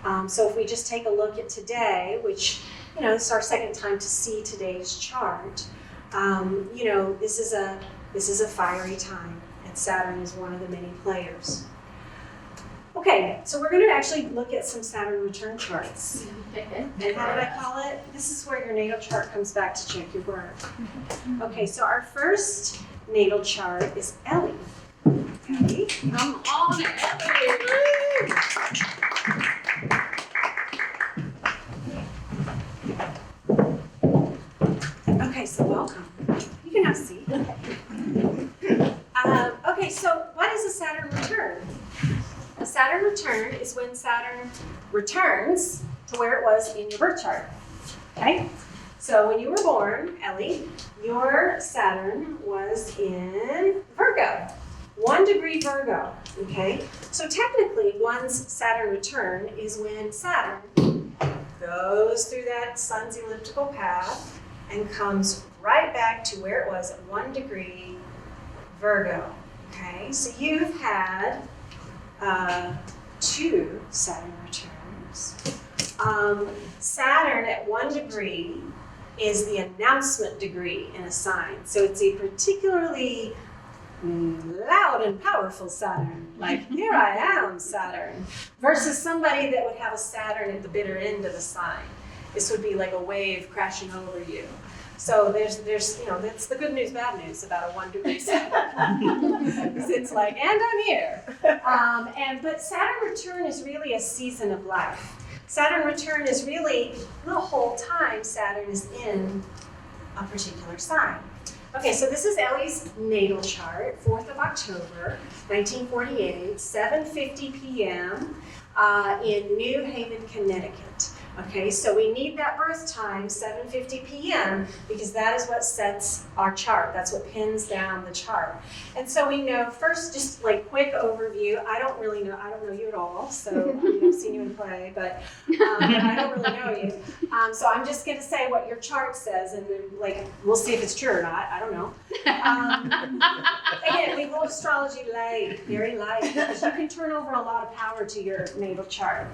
now. So if we just take a look at today, which, you know, this is our second time to see today's chart, you know, this is a fiery time, and Saturn is one of the many players. Okay, so we're going to actually look at some Saturn return charts. And how did I call it? This is where your natal chart comes back to check your work. Okay, so our first natal chart is Ellie. Ellie, come on, Ellie. Okay, so welcome. You can have a seat. Okay, so what is a Saturn return? A Saturn return is when Saturn returns to where it was in your birth chart. Okay? So when you were born, Ellie, your Saturn was in Virgo, 1 degree Virgo. Okay? So technically, one's Saturn return is when Saturn goes through that sun's elliptical path and comes right back to where it was at 1 degree Virgo. Okay? So you've had 2 Saturn returns. Saturn at 1 degree is the announcement degree in a sign. So it's a particularly loud and powerful Saturn, like, here I am, Saturn, versus somebody that would have a Saturn at the bitter end of the sign. This would be like a wave crashing over you. So there's you know, that's the good news, bad news about a 1 degree Saturn. It's like, and I'm here. But Saturn return is really a season of life. Saturn return is really the whole time Saturn is in a particular sign. Okay, so this is Ellie's natal chart, 4th of October, 1948, 7:50 p.m. In New Haven, Connecticut. Okay, so we need that birth time, 7:50 p.m., because that is what sets our chart. That's what pins down the chart. And so we know, first, just like quick overview, I don't know you at all, so I mean, I've seen you in play, but I don't really know you. So I'm just going to say what your chart says, and then we'll see if it's true or not. I don't know. Again, we hold astrology light, very light, because you can turn over a lot of power to your natal chart.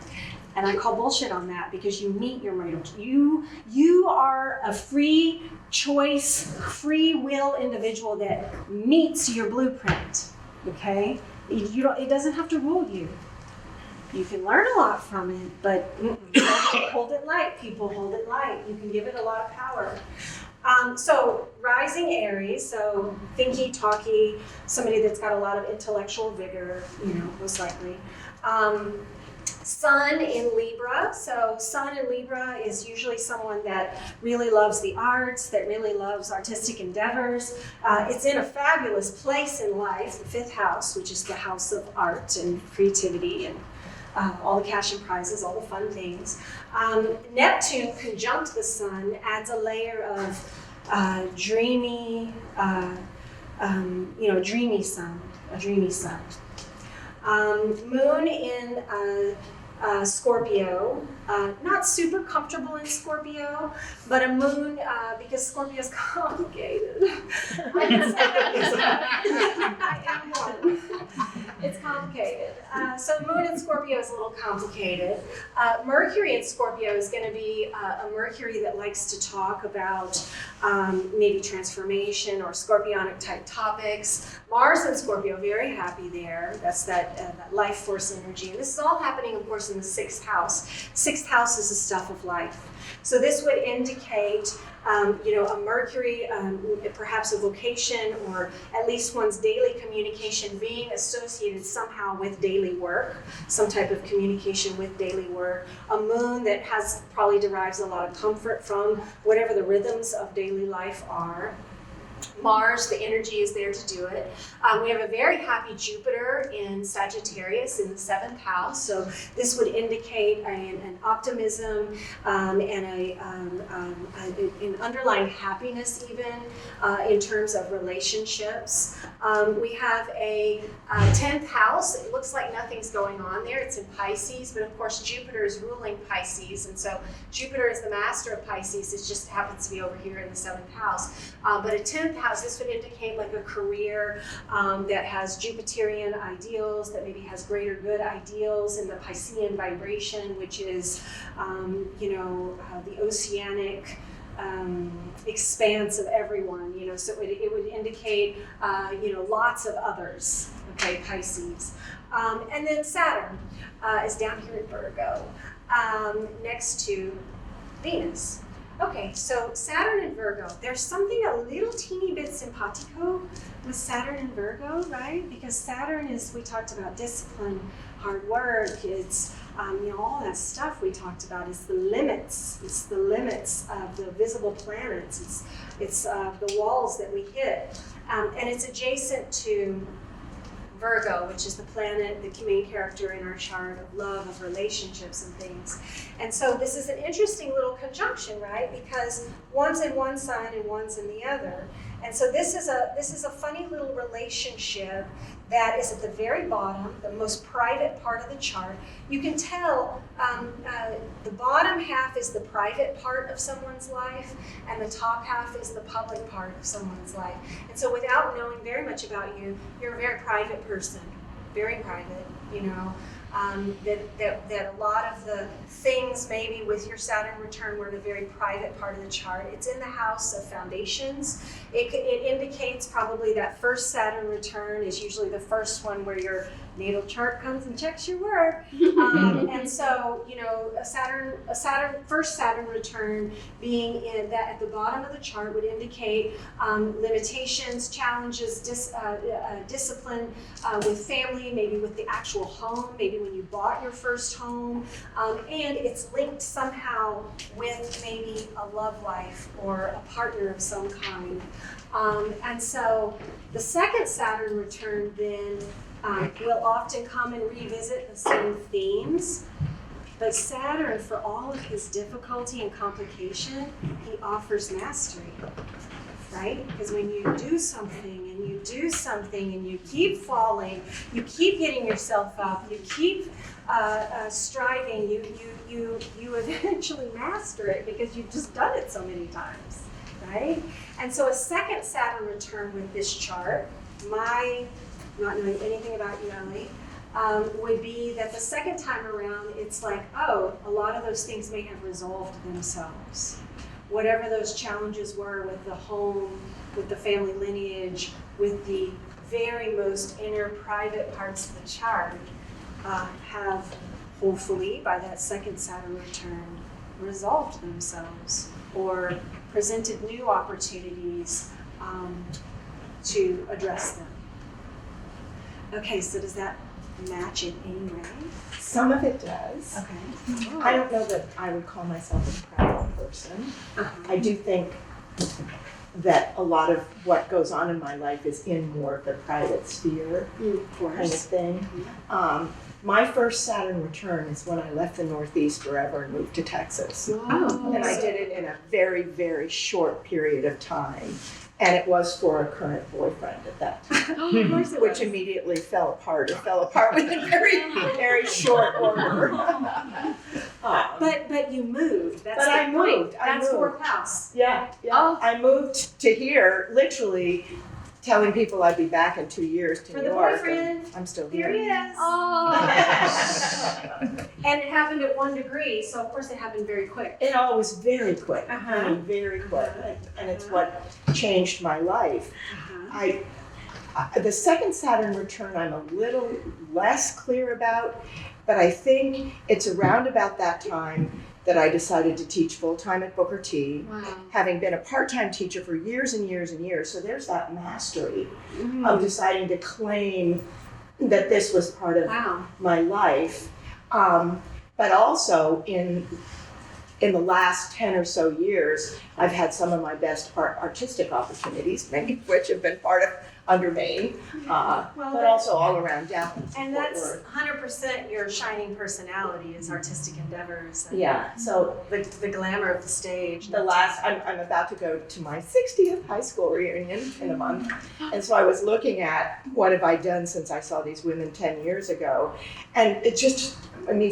And I call bullshit on that, because you meet your natal. You are a free choice, free will individual that meets your blueprint. Okay, it doesn't have to rule you. You can learn a lot from it, but hold it light, people. Hold it light. You can give it a lot of power. So rising Aries, so thinky, talky, somebody that's got a lot of intellectual vigor, most likely. Sun in Libra. So Sun in Libra is usually someone that really loves the arts, that really loves artistic endeavors. It's in a fabulous place in life, the 5th house, which is the house of art and creativity and all the cash and prizes, all the fun things. Neptune conjunct the Sun adds a layer of dreamy, dreamy sun, a dreamy sun. Moon in Scorpio, not super comfortable in Scorpio, but a moon, because Scorpio is complicated. I can say that because I am one. It's complicated. So moon in Scorpio is a little complicated. Mercury in Scorpio is going to be a Mercury that likes to talk about maybe transformation or scorpionic type topics. Mars in Scorpio, very happy there. That's that life force energy. And this is all happening, of course, in the 6th house. 6th house is the stuff of life. So this would indicate, a Mercury, perhaps a vocation, or at least one's daily communication being associated somehow with daily work, some type of communication with daily work. A moon that probably derives a lot of comfort from whatever the rhythms of daily life are. Mars, the energy is there to do it. We have a very happy Jupiter in Sagittarius in the 7th house. So this would indicate an optimism and an underlying happiness even in terms of relationships. We have a 10th house. It looks like nothing's going on there. It's in Pisces, but of course Jupiter is ruling Pisces. And so Jupiter is the master of Pisces. It just happens to be over here in the 7th house. But a 10th house, this would indicate like a career that has Jupiterian ideals, that maybe has greater good ideals in the Piscean vibration, which is, the oceanic expanse of everyone, so it would indicate, lots of others, okay, Pisces. And then Saturn is down here in Virgo, next to Venus. Okay, so Saturn and Virgo, there's something a little teeny bit simpatico with Saturn and Virgo, right? Because Saturn is, we talked about discipline, hard work, it's, all that stuff we talked about is the limits. It's the limits of the visible planets. It's the walls that we hit. And it's adjacent to Virgo, which is the planet, the main character in our chart of love, of relationships and things. And so this is an interesting little conjunction, right? Because one's in one sign and one's in the other. And so this is a funny little relationship that is at the very bottom, the most private part of the chart. You can tell the bottom half is the private part of someone's life, and the top half is the public part of someone's life. And so without knowing very much about you, you're a very private person, very private, that a lot of the things maybe with your Saturn return were in a very private part of the chart. It's in the house of foundations. It indicates probably that first Saturn return is usually the first one where your natal chart comes and checks your work. And so, a first Saturn return being in that at the bottom of the chart would indicate limitations, challenges, discipline with family, maybe with the actual home, maybe when you bought your first home, and it's linked somehow with maybe a love life or a partner of some kind. And so the second Saturn return then will often come and revisit the same themes. But Saturn, for all of his difficulty and complication, he offers mastery, right? Because when you do something and you do something and you keep falling, you keep getting yourself up, you keep striving, you eventually master it because you've just done it so many times, right? And so a second Saturn return with this chart, my not knowing anything about you, Ellie, would be that the second time around, it's like, oh, a lot of those things may have resolved themselves. Whatever those challenges were with the home, with the family lineage, with the very most inner private parts of the chart, have hopefully, by that second Saturn return, resolved themselves or presented new opportunities to address them. Okay, so does that match in any way? Some of it does. Okay. I don't know that I would call myself a proud person. I do think that a lot of what goes on in my life is in more of the private sphere kind of thing. My first Saturn return is when I left the Northeast forever and moved to Texas. Oh. And I did it in a very, very short period of time. And it was for a current boyfriend at that time, Of course it which was. immediately fell apart. It fell apart within very, very short order. But you moved. That's But the I point. moved. I That's moved. fourth house. Yeah. Oh. I moved to here, literally telling people I'd be back in 2 years to For New the York. boyfriend. I'm still Here he here. is. Oh. And it happened at 1 degree, so of course it happened very quick. It all was very quick. Uh-huh. I mean, very quick. And it's what changed my life. The second Saturn return I'm a little less clear about, but I think it's around about that time that I decided to teach full-time at Booker T, Wow. having been a part-time teacher for years and years and years. So there's that mastery of deciding to claim that this was part of Wow. my life. But also in the last 10 or so years, I've had some of my best artistic opportunities, many of which have been part of Undermain, but also all around down. And Fort that's Worth. 100% your shining personality is artistic endeavors. And Yeah, so the glamour of the stage. I'm about to go to my 60th high school reunion in a month. And so I was looking at what have I done since I saw these women 10 years ago. And it just,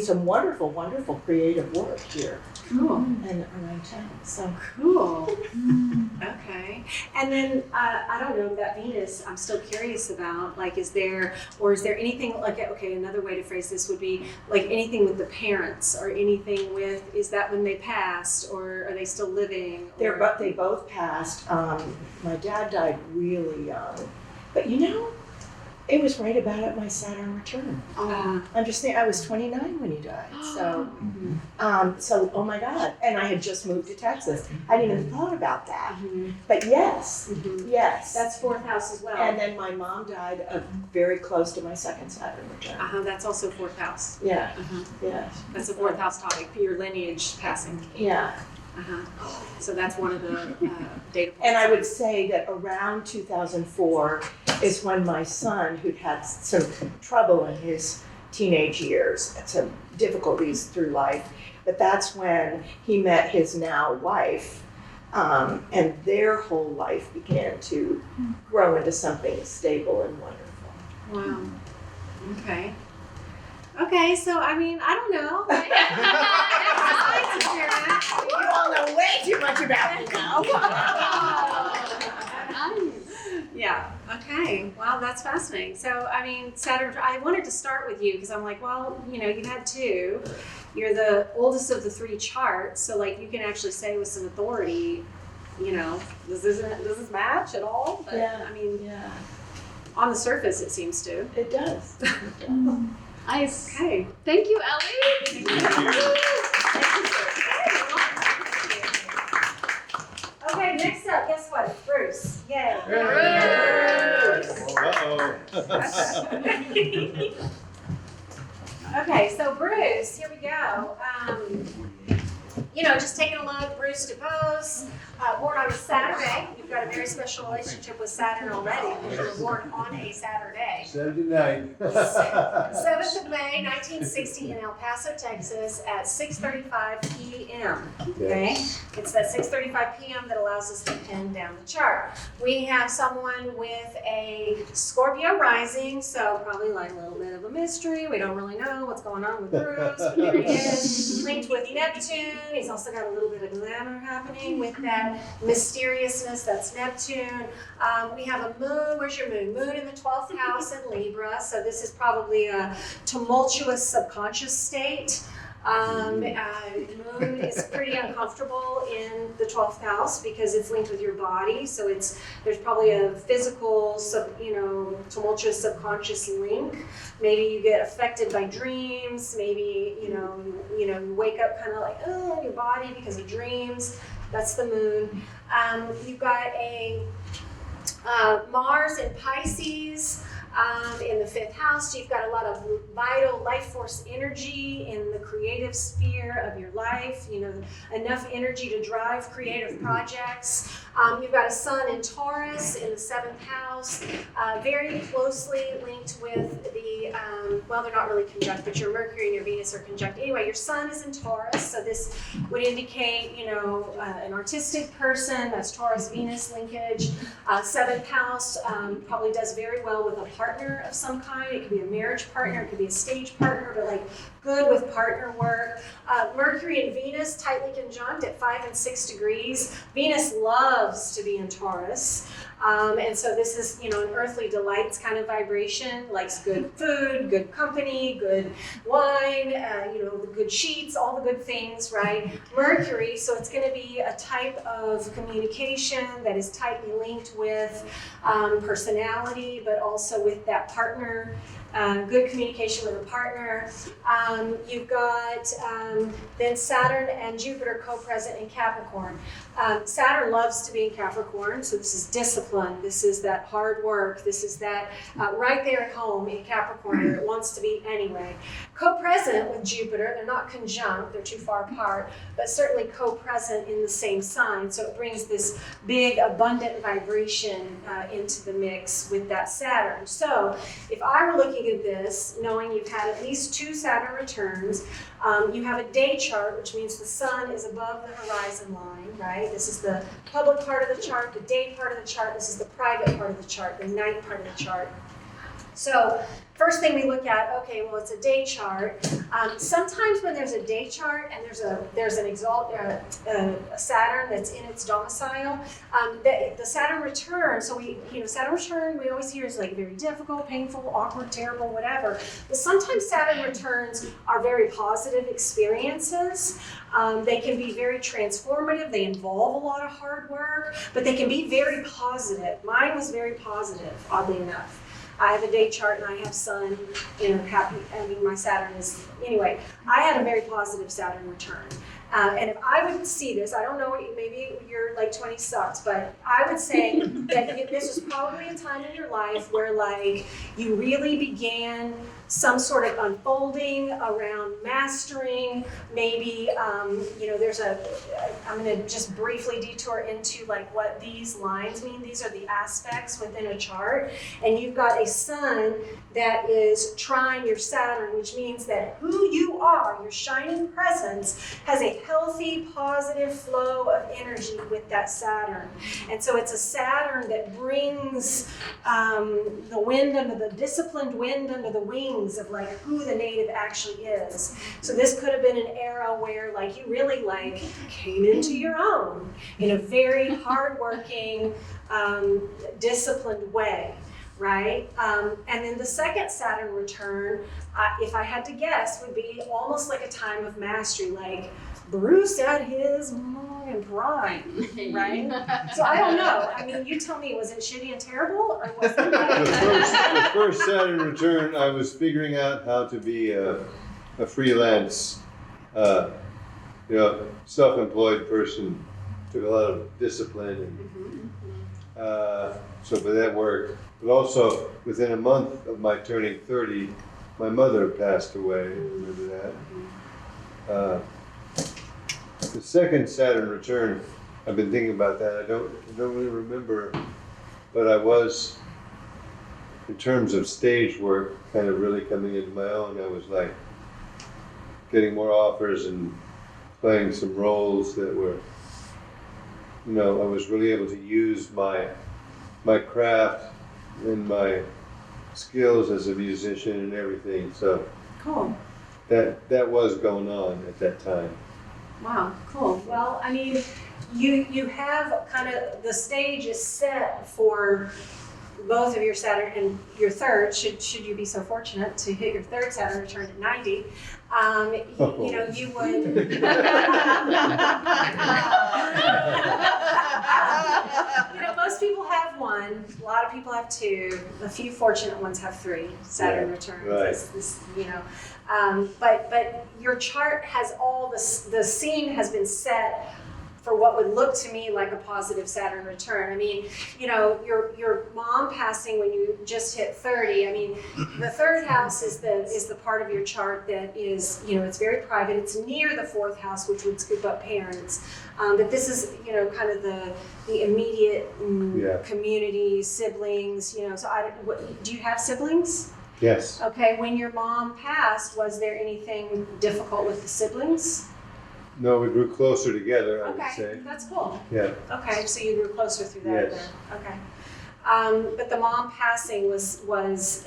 some wonderful, wonderful creative work here. Cool. And around town, so. Cool. Okay. And then I don't know, that Venus, I'm still curious about, like, is there anything, like, okay, another way to phrase this would be, like, anything with the parents or anything with, is that when they passed or are they still living? Or, They both passed. My dad died really young. But it was right about at my Saturn return. I'm just saying, I was 29 when he died. So, oh my God. And I had just moved to Texas. I hadn't even thought about that. But yes, yes. That's fourth house as well. And then my mom died very close to my second Saturn return. That's also fourth house. Yeah, yeah. That's a fourth house topic, your lineage passing. Yeah. So that's one of the data points. And I would say that around 2004 is when my son, who'd had some trouble in his teenage years, some difficulties through life, but that's when he met his now wife, and their whole life began to grow into something stable and wonderful. Wow. Okay. Okay, so I don't know. You all know way too much about me now. Yeah. Okay. Wow, that's fascinating. So, Saturn, I wanted to start with you because I'm like, well, you've had two. You're the oldest of the three charts, so like you can actually say with some authority, does this match at all? But Yeah. yeah. On the surface, it seems to. It does. Nice. Okay. Thank you, Ellie. Okay, next up, guess what? It's Bruce. Yay. Okay, so Bruce, here we go. just taking a look, Bruce DePose, born on a Saturday. You've got a very special relationship with Saturn already because you were born on a Saturday. Saturday night. 7th of May, 1960 in El Paso, Texas at 6:35 p.m. Okay? It's that 6:35 p.m. that allows us to pin down the chart. We have someone with a Scorpio rising, so probably like a little bit of a mystery. We don't really know what's going on with Bruce, but there he is, linked with Neptune. He's also got a little bit of glamour happening with that mysteriousness. That's Neptune. We have a moon. Where's your moon? Moon in the 12th house in Libra. So this is probably a tumultuous subconscious state. Moon is pretty uncomfortable in the 12th house because it's linked with your body. So there's probably a physical, tumultuous subconscious link. Maybe you get affected by dreams. Maybe you wake up kind of like in your body because of dreams. That's the moon. You've got a Mars in Pisces. In the 5th house, you've got a lot of vital life force energy in the creative sphere of your life, enough energy to drive creative projects. You've got a sun in Taurus in the 7th house, very closely linked with the, they're not really conjunct, but your Mercury and your Venus are conjunct. Anyway, your sun is in Taurus, so this would indicate, an artistic person. That's Taurus-Venus linkage. 7th house probably does very well with a partner of some kind. It could be a marriage partner, it could be a stage partner, but like good with partner work. Mercury and Venus tightly conjunct at 5 and 6 degrees. Venus loves to be in Taurus. And so this is, an earthly delights kind of vibration, likes good food, good company, good wine, the good sheets, all the good things, right? Mercury, so it's going to be a type of communication that is tightly linked with personality, but also with that partner. Good communication with a partner. You've got then Saturn and Jupiter co-present in Capricorn. Saturn loves to be in Capricorn, so this is discipline. This is that hard work. This is that right there at home in Capricorn where it wants to be anyway. Co-present with Jupiter, they're not conjunct, they're too far apart, but certainly co-present in the same sign. So it brings this big, abundant vibration into the mix with that Saturn. So if I were looking at this, knowing you've had at least 2 Saturn returns, you have a day chart, which means the sun is above the horizon line, right? This is the public part of the chart, the day part of the chart, this is the private part of the chart, the night part of the chart. So first thing we look at, okay, well, it's a day chart. Sometimes when there's a day chart and there's a Saturn that's in its domicile, the Saturn return. So Saturn return we always hear is like very difficult, painful, awkward, terrible, whatever. But sometimes Saturn returns are very positive experiences. They can be very transformative. They involve a lot of hard work, but they can be very positive. Mine was very positive, oddly enough. I have a day chart and I have sun, my Saturn is, anyway, I had a very positive Saturn return. And if I would see this, I don't know, maybe your like 20 sucks, but I would say that this was probably a time in your life where like you really began some sort of unfolding around mastering, maybe, I'm going to just briefly detour into like what these lines mean. These are the aspects within a chart, and you've got a sun that is trine your Saturn, which means that who you are, your shining presence, has a healthy, positive flow of energy with that Saturn. And so it's a Saturn that brings the disciplined wind under the wings of like who the native actually is. So this could have been an era where like you really like came into your own in a very hardworking, disciplined way. Right? And then the second Saturn return, if I had to guess, would be almost like a time of mastery, like Bruce at his prime, right? So I don't know. I mean, you tell me, was it shitty and terrible, or was it The first Saturn return, I was figuring out how to be a freelance, self-employed person. Took a lot of discipline, and so for that worked. But also, within a month of my turning 30, my mother passed away. Remember that? the second Saturn return, I've been thinking about that. I don't really remember, but I was, in terms of stage work, kind of really coming into my own. I was like getting more offers and playing some roles that were, you know, I was really able to use my craft and my skills as a musician and everything. So Cool. that was going on at that time. Wow, cool. Well, I mean, you have kind of, the stage is set for both of your Saturn and your third, should you be so fortunate to hit your third Saturn return at 90. You know, you would. You know, most people have one. A lot of people have two. A few fortunate ones have three Saturn returns. Right. You know, but your chart has all the scene has been set for what would look to me like a positive Saturn return. I mean, you know, your mom passing when you just hit 30. I mean, the third house is the part of your chart that is, you know, it's very private. It's near the fourth house, which would scoop up parents. But this is, you know, kind of the immediate community, siblings. You know, so do you have siblings? Yes. Okay. When your mom passed, was there anything difficult with the siblings? No, we grew closer together, I would Okay, say. that's cool. Yeah. Okay, so you grew closer through that Yes. then. Okay. But the mom passing was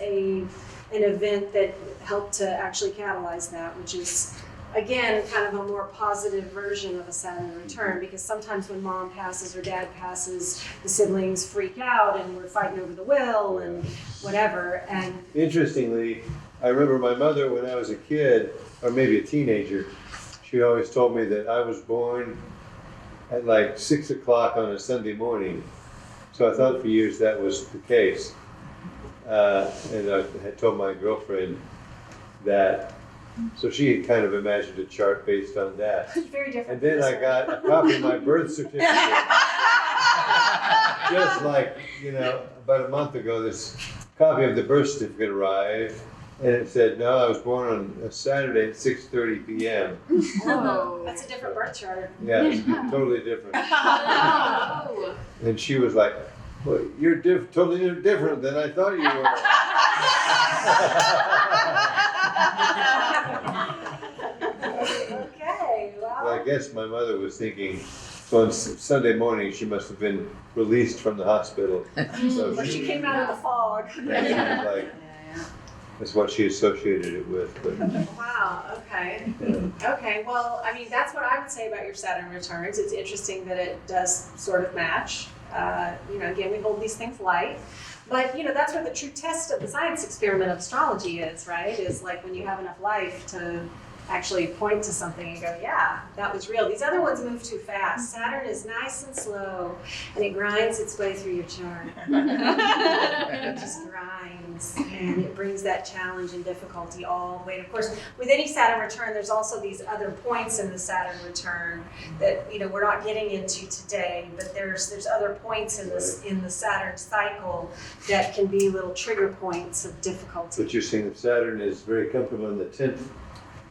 an event that helped to actually catalyze that, which is, again, kind of a more positive version of a Saturn return, because sometimes when mom passes or dad passes, the siblings freak out and we're fighting over the will and whatever. And Interestingly, I remember my mother when I was a kid, or maybe a teenager, she always told me that I was born at like 6 o'clock on a Sunday morning. So I thought for years that was the case. And I had told my girlfriend that, so she had kind of imagined a chart based on that. it's very different. And then I got a copy of my birth certificate. Just like, you know, about a month ago, this copy of the birth certificate arrived. And it said, no, I was born on a Saturday at 6:30 p.m. Whoa. That's a different birth chart. Yeah, it's totally different. Oh. And she was like, well, you're totally different than I thought you were. Okay, well. Well, I guess my mother was thinking, so on Sunday morning, she must have been released from the hospital. So Or she came out of the fog. yeah, like, that's what she associated it with. But, Wow, okay. Okay, well, I mean, that's what I would say about your Saturn returns. It's interesting that it does sort of match. You know, again, we hold these things light. But, you know, that's what the true test of the science experiment of astrology is, right? Is like when you have enough life to actually point to something and go, yeah, that was real. These other ones move too fast. Saturn is nice and slow, and it grinds its way through your chart. It just grinds, and it brings that challenge and difficulty all the way. And of course, with any Saturn return, there's also these other points in the Saturn return that, you know, we're not getting into today, but there's other points in the Saturn cycle that can be little trigger points of difficulty. but you're saying that Saturn is very comfortable in the 10th.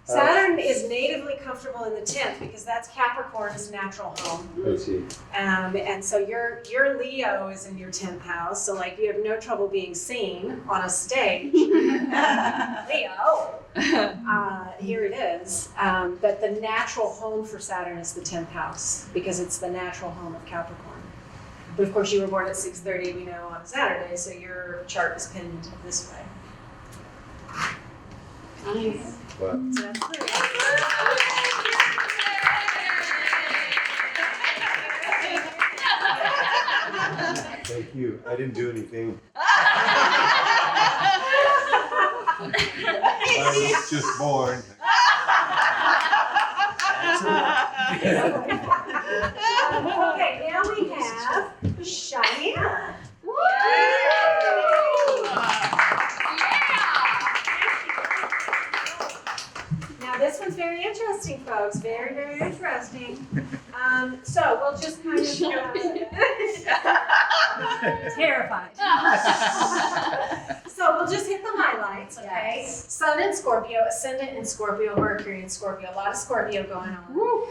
Saturn is natively comfortable in the 10th because that's Capricorn's natural home. I see. And so your Leo is in your 10th house, so like you have no trouble being seen on a stage. Leo, here it is. But the natural home for Saturn is the 10th house because it's the natural home of Capricorn. But of course you were born at 6:30, we know, on Saturday, so your chart is pinned this way. Nice. Wow. So that's clear. Thank you. I didn't do anything. I was just born. Okay, now we have Cheyenne. Now this one's very interesting, folks. Very, very interesting. So we'll just kind of terrified. So we'll just hit the highlights, okay? Yes. Sun in Scorpio, ascendant in Scorpio, Mercury in Scorpio. A lot of Scorpio going on. Woo.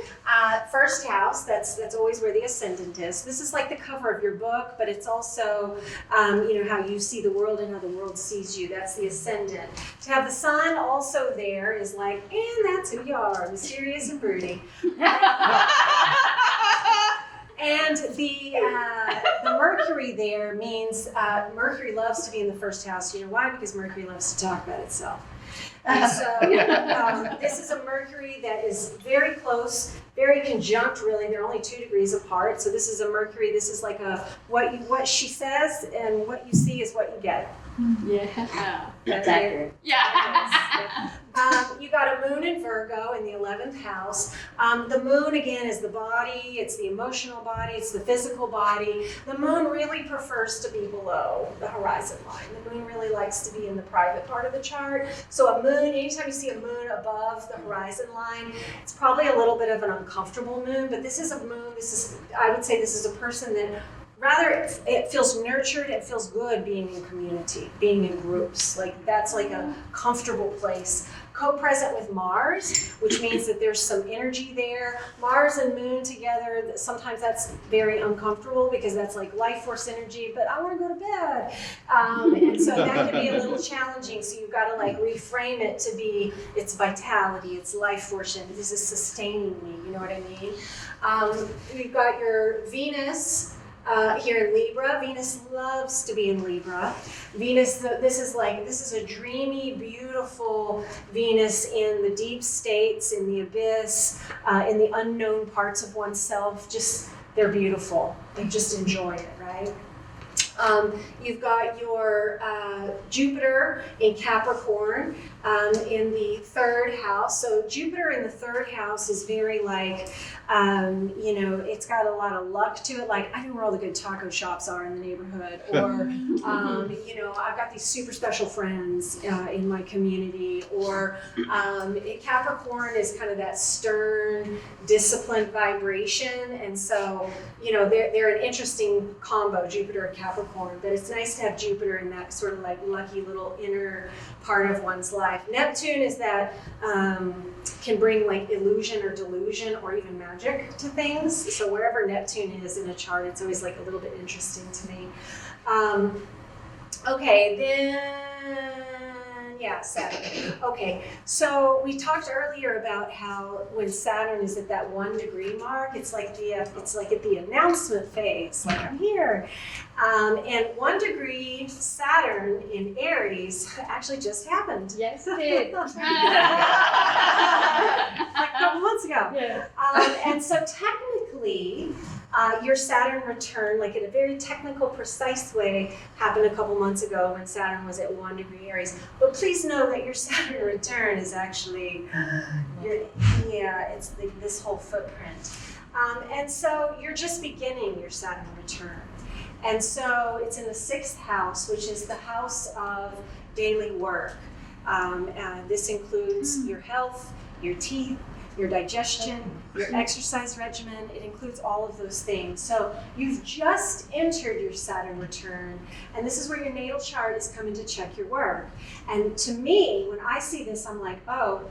First house, that's always where the ascendant is. This is like the cover of your book, but it's also, how you see the world and how the world sees you. That's the ascendant. To have the sun also there is like, and that's who you are, mysterious and brooding. And the Mercury there means Mercury loves to be in the first house. You know why? Because Mercury loves to talk about itself. And so this is a Mercury that is very close, very conjunct really. They're only 2 degrees apart. So this is a Mercury, this is like a what she says and what you see is what you get. Yeah. That's accurate. Yeah. You got a moon in Virgo in the 11th house. The moon again is the body, it's the emotional body, it's the physical body. The moon really prefers to be below the horizon line. The moon really likes to be in the private part of the chart. So a moon, anytime you see a moon above the horizon line, it's probably a little bit of an uncomfortable moon, but this is a moon, I would say this is a person that rather, it feels nurtured, it feels good being in community, being in groups. Like that's like a comfortable place. Co-present with Mars, which means that there's some energy there. Mars and Moon together, sometimes that's very uncomfortable because that's like life force energy, but I want to go to bed. And so that can be a little challenging. So you've got to like reframe it to be, it's vitality, it's life force, and this is sustaining me, you know what I mean? You've got your Venus, here in Libra. Venus loves to be in Libra. Venus, this is a dreamy, beautiful Venus in the deep states, in the abyss, in the unknown parts of oneself. Just, they're beautiful. They just enjoy it, right? You've got your Jupiter in Capricorn in the 3rd house. So Jupiter in the 3rd house is very like, it's got a lot of luck to it. Like, I know where all the good taco shops are in the neighborhood. Or, I've got these super special friends in my community. Or Capricorn is kind of that stern, disciplined vibration. And so, they're an interesting combo, Jupiter and Capricorn. But it's nice to have Jupiter in that sort of like lucky little inner part of one's life. Neptune is that can bring like illusion or delusion or even magic to things. So wherever Neptune is in a chart, it's always like a little bit interesting to me. Saturn. Okay, so we talked earlier about how when Saturn is at that 1 degree mark, it's like at the announcement phase, like I'm here. And 1 degree Saturn in Aries actually just happened. Yes, it did. Like a couple months ago. Yeah. And so technically, your Saturn return, like in a very technical, precise way, happened a couple months ago when Saturn was at 1 degree Aries. But please know that your Saturn return is actually, it's this whole footprint. And so you're just beginning your Saturn return. And so it's in the 6th house, which is the house of daily work. This includes your health, your teeth, your digestion, your exercise regimen. It includes all of those things. So you've just entered your Saturn return, and this is where your natal chart is coming to check your work. And to me, when I see this, I'm like, oh,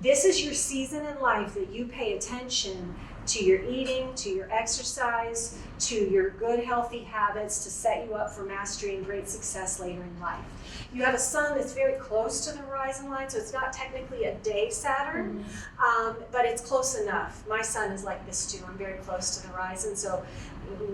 this is your season in life that you pay attention to your eating, to your exercise, to your good healthy habits to set you up for mastery and great success later in life. You have a sun that's very close to the horizon line, so it's not technically a day Saturn, but it's close enough. My sun is like this too. I'm very close to the horizon, so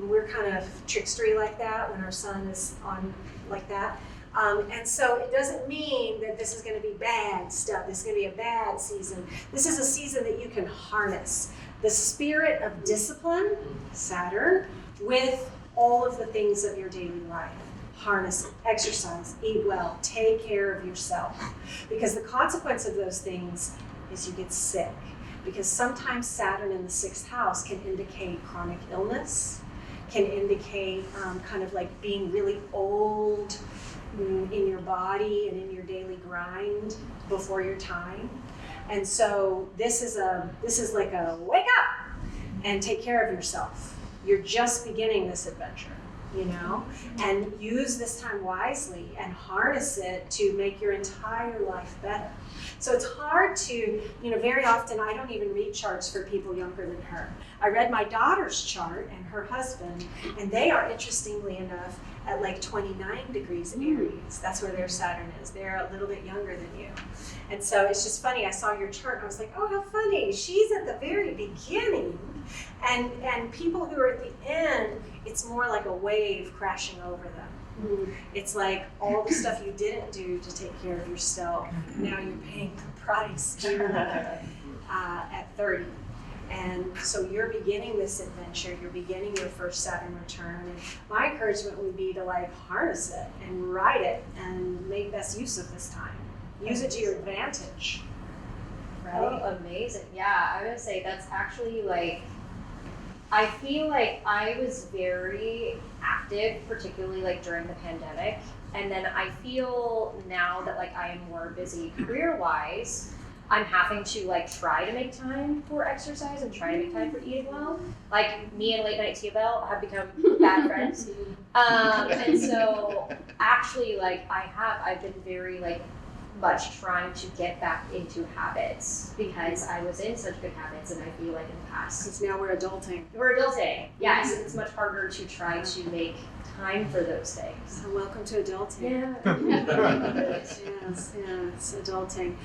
we're kind of trickstery like that when our sun is on like that. And so it doesn't mean that this is going to be bad stuff. This is going to be a bad season. This is a season that you can harness the spirit of discipline, Saturn, with all of the things of your daily life. Harness it, exercise, eat well, take care of yourself. Because the consequence of those things is you get sick. Because sometimes Saturn in the 6th house can indicate chronic illness, can indicate kind of like being really old in your body and in your daily grind before your time. And so this is like a wake up and take care of yourself. You're just beginning this adventure. you know, and use this time wisely and harness it to make your entire life better. So it's hard to, you know, very often I don't even read charts for people younger than her. I read my daughter's chart and her husband, and they are, interestingly enough, at like 29 degrees Aries. That's where their Saturn is. They're a little bit younger than you. And so it's just funny, I saw your chart and I was like, oh, how funny. She's at the very beginning. And people who are at the end, it's more like a wave crashing over them. It's like all the stuff you didn't do to take care of yourself, now you're paying the price at 30. And so you're beginning this adventure, you're beginning your first Saturn return. And my encouragement would be to like harness it and ride it and make best use of this time. Use it to your advantage. Right? Oh, amazing. Yeah, I would say that's actually like, I feel like I was very active, particularly like during the pandemic. And then I feel now that like I am more busy career-wise, I'm having to like try to make time for exercise and try to make time for eating well. Like me and late night TFL have become bad friends. And so actually like I've been very like much trying to get back into habits because I was in such good habits and I feel like in the past. Because now we're adulting. We're adulting, yes, and it's much harder to try to make time for those things. So welcome to adulting. Yeah. Yes, it's adulting.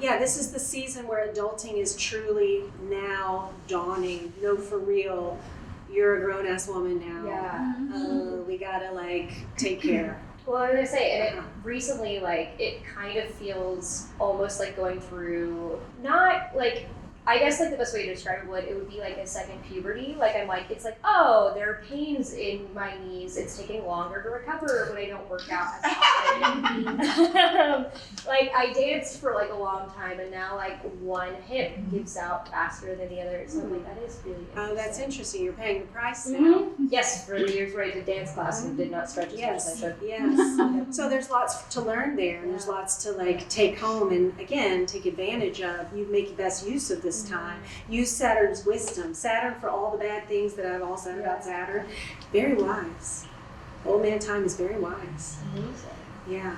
Yeah, this is the season where adulting is truly now dawning. No, for real, you're a grown-ass woman now. Yeah. We gotta like take care. Well, I was gonna say, and it recently, like, it kind of feels almost like going through, not like, I guess like the best way to describe it would be like a second puberty. Like I'm like, it's like, oh, there are pains in my knees. It's taking longer to recover when I don't work out as often. Like I danced for like a long time and now like one hip gives out faster than the other. So I'm like, that is really interesting. Oh, that's interesting. You're paying the price now. Yes, for the years where I did dance class and did not stretch as much as I should. Yes. So there's lots to learn there, and there's lots to like take home and again take advantage of. You make the best use of this time. Use Saturn's wisdom. Saturn, for all the bad things that I've all said about Saturn, very wise. Old man time is very wise. Amazing. Yeah.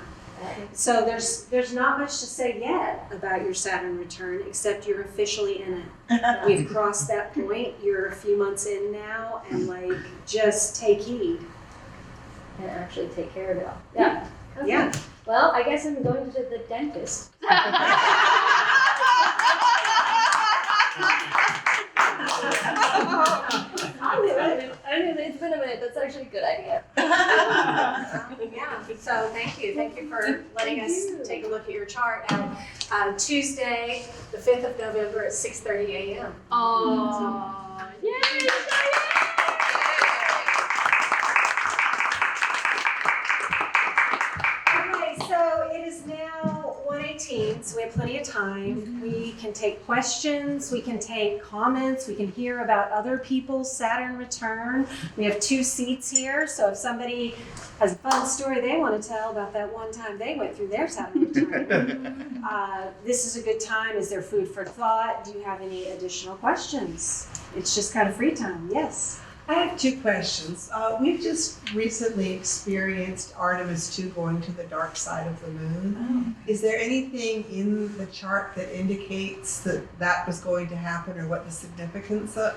So there's not much to say yet about your Saturn return, except you're officially in it. We've crossed that point. You're a few months in now, and like just take heed. And actually take care of it all. Yeah. Okay. Yeah. Well, I guess I'm going to the dentist. It's been a minute. That's actually a good idea. Yeah. So thank you. Thank you for letting us take a look at your chart on Tuesday, the 5th of November at 6:30 a.m. Oh, yay! Okay, so it is now 1:18, so we have plenty of time. We can take questions, we can take comments, we can hear about other people's Saturn return. We have 2 seats here, so if somebody has a fun story they want to tell about that one time they went through their Saturn return, this is a good time. Is there food for thought? Do you have any additional questions? It's just kind of free time. Yes. I have 2 questions. We've just recently experienced Artemis 2 going to the dark side of the moon. Is there anything in the chart that indicates that that was going to happen or what the significance of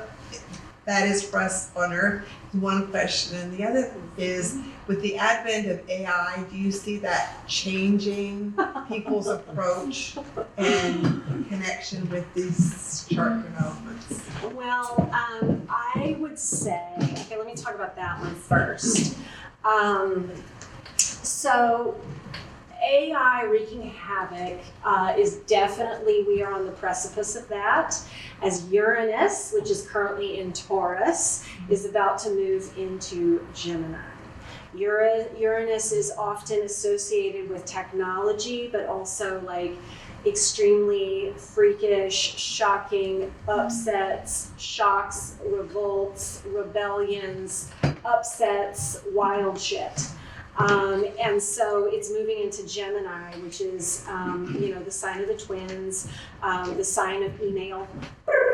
that is for us on Earth? One question. And the other is, with the advent of AI, do you see that changing people's approach and connection with these chart developments? Well, I would say, okay, let me talk about that one first. So AI wreaking havoc is definitely, we are on the precipice of that, as Uranus, which is currently in Taurus, is about to move into Gemini. Uranus is often associated with technology, but also like extremely freakish, shocking upsets, shocks, revolts, rebellions, upsets, wild shit. And so it's moving into Gemini, which is, the sign of the twins, the sign of email,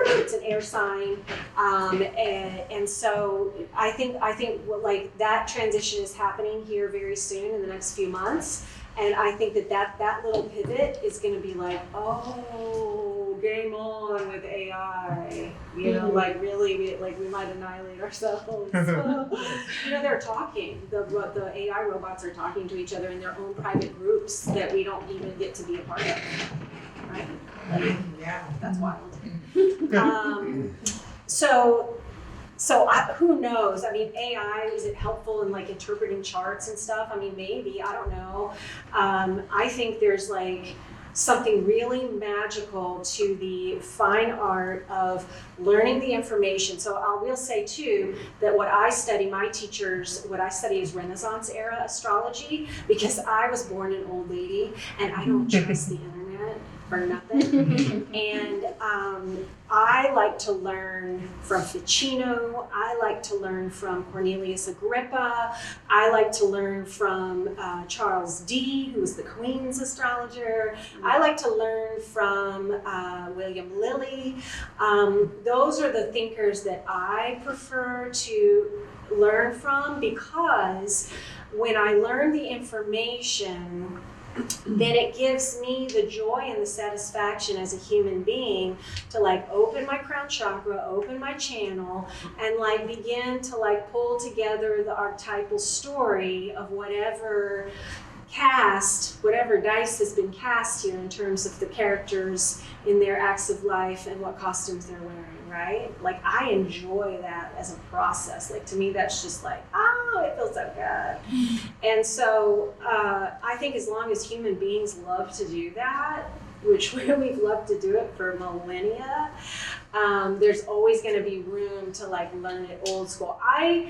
It's an air sign, and so I think like that transition is happening here very soon in the next few months, and I think that little pivot is going to be like, oh, game on with AI. You know, like really, like we might annihilate ourselves. You know, they're talking. The AI robots are talking to each other in their own private groups that we don't even get to be a part of. Right? Like, Yeah. that's wild. Who knows? I mean, AI, is it helpful in like interpreting charts and stuff? I mean, maybe, I don't know. I think there's like something really magical to the fine art of learning the information. So I will say too, that what I study is Renaissance era astrology, because I was born an old lady and I don't trust the internet for nothing. And I like to learn from Ficino. I like to learn from Cornelius Agrippa. I like to learn from Charles D., who was the Queen's astrologer. I like to learn from William Lilly. Those are the thinkers that I prefer to learn from, because when I learn the information, then it gives me the joy and the satisfaction as a human being to like open my crown chakra, open my channel, and like begin to like pull together the archetypal story of whatever dice has been cast here in terms of the characters in their acts of life and what costumes they're wearing, right? Like I enjoy that as a process. Like to me, that's just like, oh, it feels so good. And so I think as long as human beings love to do that, which we've loved to do it for millennia, there's always going to be room to like learn it old school. I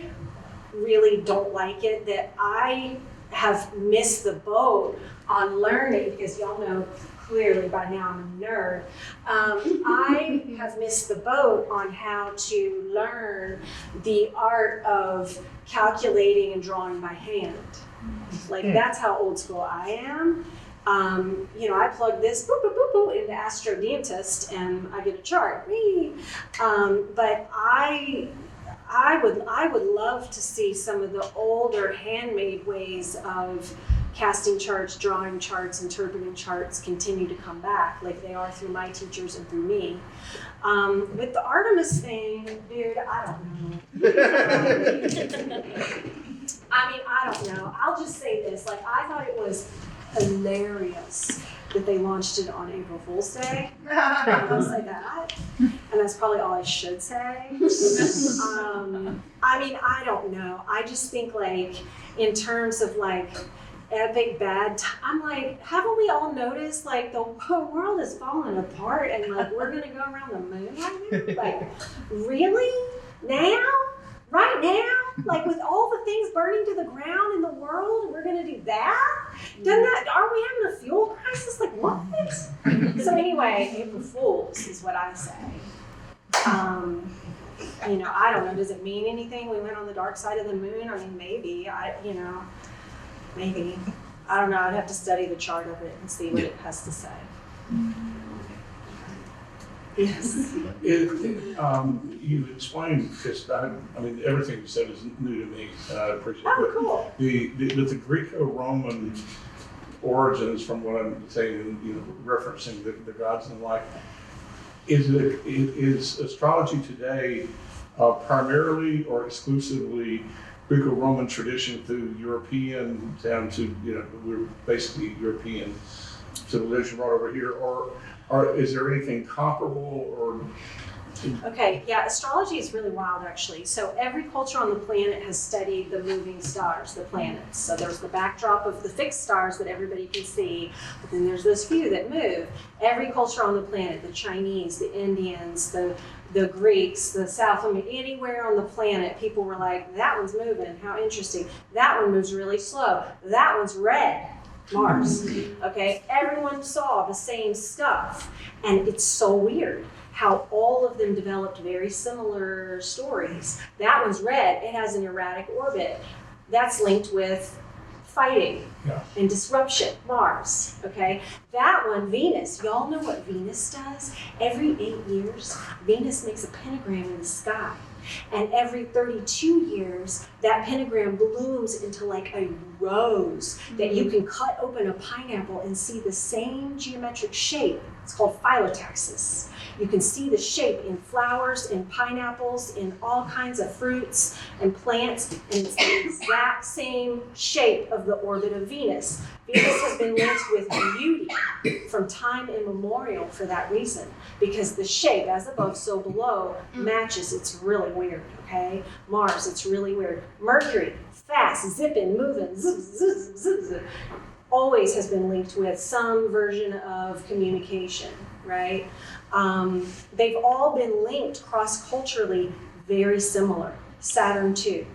really don't like it that I have missed the boat on learning, because y'all know clearly by now I'm a nerd. I have missed the boat on how to learn the art of calculating and drawing by hand. Like that's how old school I am. You know, I plug this boop, boop, boop, boop, into Astro Dentist and I get a chart. But I would love to see some of the older handmade ways of casting charts, drawing charts, interpreting charts continue to come back, like they are through my teachers and through me. With the Artemis thing, dude, I don't know. I don't know. I'll just say this, like I thought it was hilarious that they launched it on April Fool's Day. I'll say that. And that's probably all I should say. I don't know. I just think like in terms of like epic bad, I'm like, haven't we all noticed like the whole world is falling apart and like we're gonna go around the moon right now? Like, really? Now? Right now? Like with all the things burning to the ground in the world, we're gonna do that? Are we having a fuel crisis? Like what? So anyway, April Fools is what I say. You know, I don't know, does it mean anything? We went on the dark side of the moon? I mean, maybe, maybe. I don't know, I'd have to study the chart of it and see what it has to say. Yes. You explained, because I mean, everything you said is new to me, and I appreciate it. Oh, cool. The Greco-Roman origins, from what I'm saying, you know, referencing the gods and the like, is astrology today primarily or exclusively Greco-Roman tradition through European down to, you know, we're basically European civilization brought over here, or is there anything comparable or? Okay, yeah, astrology is really wild actually. So every culture on the planet has studied the moving stars, the planets. So there's the backdrop of the fixed stars that everybody can see, but then there's those few that move. Every culture on the planet, the Chinese, the Indians, the Greeks, the South, anywhere on the planet, people were like, that one's moving, how interesting. That one moves really slow. That one's red. Mars. Okay, everyone saw the same stuff, and it's so weird how all of them developed very similar stories. That one's red, it has an erratic orbit. That's linked with fighting Yeah. and disruption, Mars, okay? That one, Venus, y'all know what Venus does? Every 8 years, Venus makes a pentagram in the sky. And every 32 years, that pentagram blooms into like a rose that you can cut open a pineapple and see the same geometric shape. It's called phyllotaxis. You can see the shape in flowers, in pineapples, in all kinds of fruits and plants, and it's the exact same shape of the orbit of Venus. Venus has been linked with beauty from time immemorial for that reason, because the shape, as above, so below, matches. It's really weird, okay? Mars, it's really weird. Mercury, fast, zipping, moving, zzz, zzz, zzz, zzz, always has been linked with some version of communication, right? They've all been linked cross-culturally, very similar. Saturn too.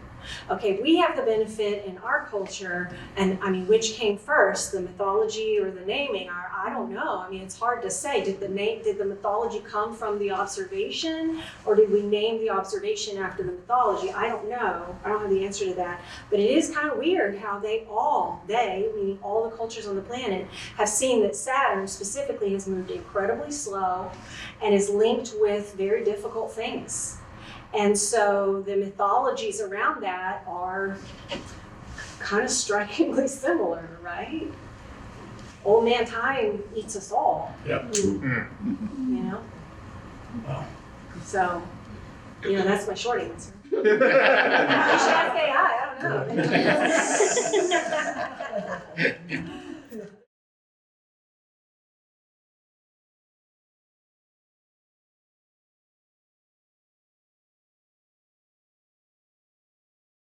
Okay, we have the benefit in our culture, and I mean, which came first, the mythology or the naming? I don't know. I mean, it's hard to say. Did the mythology come from the observation, or did we name the observation after the mythology? I don't know. I don't have the answer to that. But it is kind of weird how they, meaning all the cultures on the planet, have seen that Saturn specifically has moved incredibly slow and is linked with very difficult things. And so the mythologies around that are kind of strikingly similar, right? Old man time eats us all. Yeah. You know? Wow. So, that's my short answer. I should ask AI, I don't know.